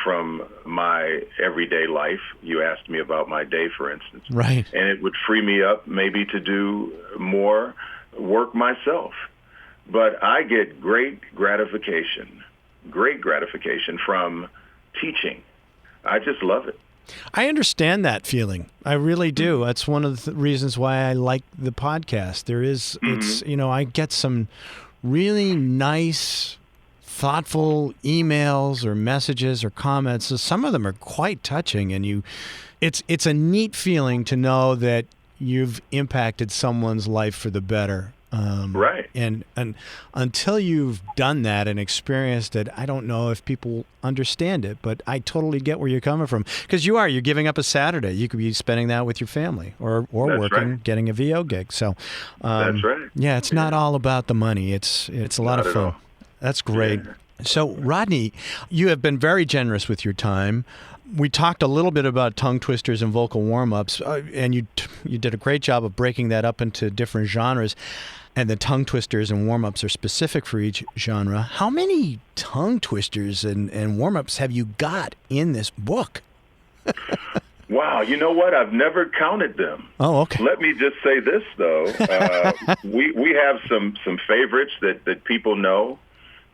[SPEAKER 3] from my everyday life. You asked me about my day, for instance.
[SPEAKER 1] Right.
[SPEAKER 3] And it would free me up maybe to do more work myself. But I get great gratification from teaching. I just love it.
[SPEAKER 1] I understand that feeling. I really do. That's one of the reasons why I like the podcast. I get some really nice, thoughtful emails or messages or comments. So some of them are quite touching, and it's a neat feeling to know that you've impacted someone's life for the better.
[SPEAKER 3] Right.
[SPEAKER 1] And until you've done that and experienced it, I don't know if people understand it, but I totally get where you're coming from. Because you're giving up a Saturday. You could be spending that with your family or working, getting a VO gig. So
[SPEAKER 3] that's right.
[SPEAKER 1] Yeah, it's not all about the money. It's a lot of fun. That's great.
[SPEAKER 3] Yeah.
[SPEAKER 1] So, Rodney, you have been very generous with your time. We talked a little bit about tongue twisters and vocal warm-ups, and you did a great job of breaking that up into different genres. And the tongue twisters and warm-ups are specific for each genre. How many tongue twisters and warm-ups have you got in this book?
[SPEAKER 3] Wow, you know what? I've never counted them.
[SPEAKER 1] Oh, okay.
[SPEAKER 3] Let me just say this, though. We have some favorites that people know.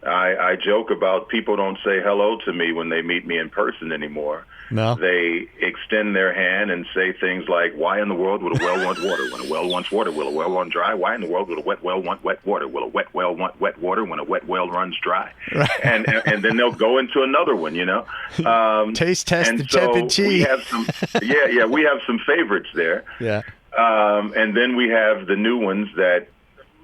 [SPEAKER 3] I joke about people don't say hello to me when they meet me in person anymore.
[SPEAKER 1] No.
[SPEAKER 3] They extend their hand and say things like, why in the world would a well want water? When a well wants water, will a well run dry? Why in the world would a wet well want wet water? Will a wet well want wet water when a wet well runs dry?
[SPEAKER 1] Right.
[SPEAKER 3] And then they'll go into another one, you know.
[SPEAKER 1] Taste test
[SPEAKER 3] and
[SPEAKER 1] the
[SPEAKER 3] so
[SPEAKER 1] TPG.
[SPEAKER 3] we have some, we have some favorites there.
[SPEAKER 1] Yeah.
[SPEAKER 3] And then we have the new ones that,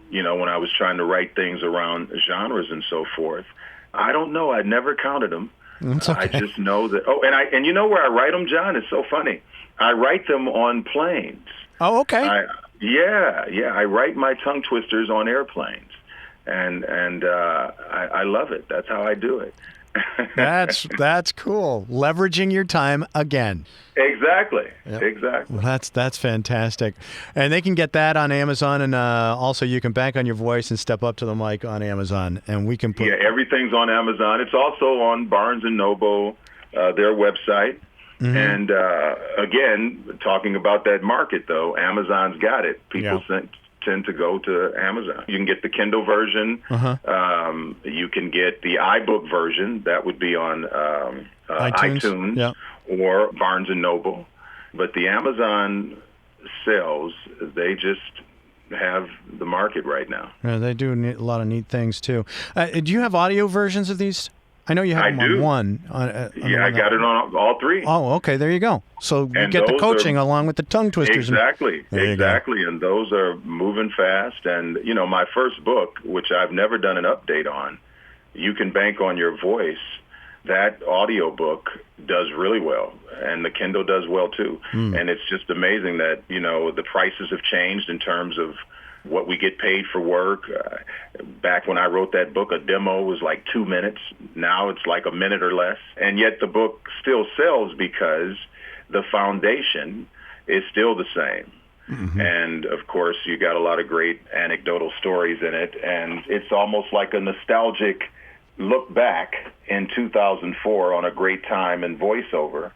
[SPEAKER 3] you know, when I was trying to write things around genres and so forth, I don't know. I never counted them.
[SPEAKER 1] It's okay.
[SPEAKER 3] I just know that. Oh, and you know where I write them, John? It's so funny. I write them on planes.
[SPEAKER 1] Oh, okay.
[SPEAKER 3] I write my tongue twisters on airplanes, and I love it. That's how I do it.
[SPEAKER 1] That's cool. Leveraging your time again.
[SPEAKER 3] Exactly.
[SPEAKER 1] Yep.
[SPEAKER 3] Exactly.
[SPEAKER 1] Well, that's fantastic. And they can get that on Amazon, and also you can bank on your voice and step up to the mic on Amazon, and we can put...
[SPEAKER 3] Yeah, everything's on Amazon. It's also on Barnes & Noble, their website. Mm-hmm. And again, talking about that market, though, Amazon's got it. People tend to go to Amazon. You can get the Kindle version. Uh-huh. You can get the iBook version. That would be on iTunes. Yeah. Or Barnes & Noble. But the Amazon sales, they just have the market right now.
[SPEAKER 1] Yeah, they do a lot of neat things, too. Do you have audio versions of these? I know you have them on one.
[SPEAKER 3] I got it on all three.
[SPEAKER 1] Oh, okay. There you go. So you get the coaching along with the tongue twisters.
[SPEAKER 3] Exactly. And those are moving fast. And, you know, my first book, which I've never done an update on, You Can Bank on Your Voice, that audio book does really well, and the Kindle does well too. And it's just amazing that, you know, the prices have changed in terms of what we get paid for work. Back when I wrote that book, a demo was like 2 minutes. Now it's like a minute or less. And yet the book still sells because the foundation is still the same. Mm-hmm. And, of course, you got a lot of great anecdotal stories in it, and it's almost like a nostalgic look back in 2004 on a great time in voiceover,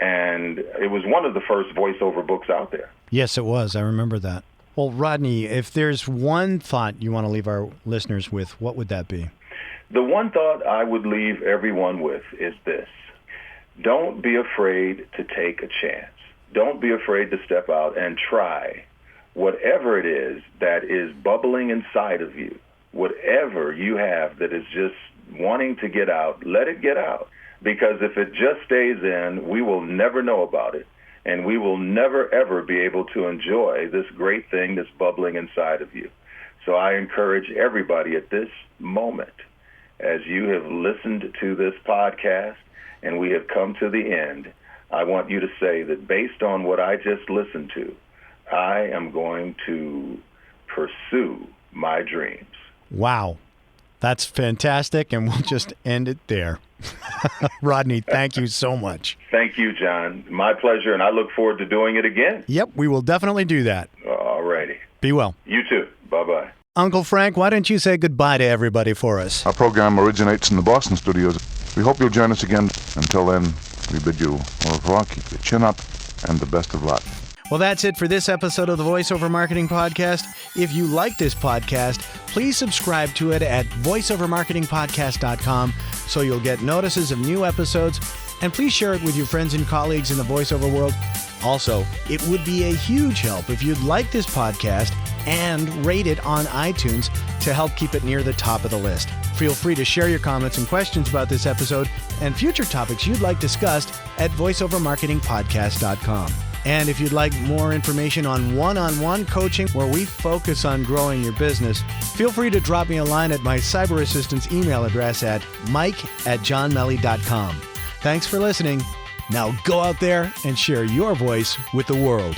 [SPEAKER 3] and it was one of the first voiceover books out there.
[SPEAKER 1] Yes, it was. I remember that. Well, Rodney, if there's one thought you want to leave our listeners with, what would that be?
[SPEAKER 3] The one thought I would leave everyone with is this. Don't be afraid to take a chance. Don't be afraid to step out and try whatever it is that is bubbling inside of you. Whatever you have that is just wanting to get out, let it get out. Because if it just stays in, we will never know about it. And we will never, ever be able to enjoy this great thing that's bubbling inside of you. So I encourage everybody at this moment, as you have listened to this podcast and we have come to the end, I want you to say that based on what I just listened to, I am going to pursue my dreams.
[SPEAKER 1] Wow. That's fantastic, and we'll just end it there. Rodney, thank you so much.
[SPEAKER 3] Thank you, John. My pleasure, and I look forward to doing it again.
[SPEAKER 1] Yep, we will definitely do that.
[SPEAKER 3] All righty.
[SPEAKER 1] Be well.
[SPEAKER 3] You too. Bye-bye.
[SPEAKER 1] Uncle Frank, why don't you say goodbye to everybody for us?
[SPEAKER 4] Our program originates in the Boston studios. We hope you'll join us again. Until then, we bid you au revoir, keep your chin up, and the best of luck.
[SPEAKER 1] Well, that's it for this episode of the Voiceover Marketing Podcast. If you like this podcast, please subscribe to it at voiceovermarketingpodcast.com so you'll get notices of new episodes, and please share it with your friends and colleagues in the voiceover world. Also, it would be a huge help if you'd like this podcast and rate it on iTunes to help keep it near the top of the list. Feel free to share your comments and questions about this episode and future topics you'd like discussed at voiceovermarketingpodcast.com. And if you'd like more information on one-on-one coaching where we focus on growing your business, feel free to drop me a line at my cyber assistant's email address at mike@johnmelly.com. Thanks for listening. Now go out there and share your voice with the world.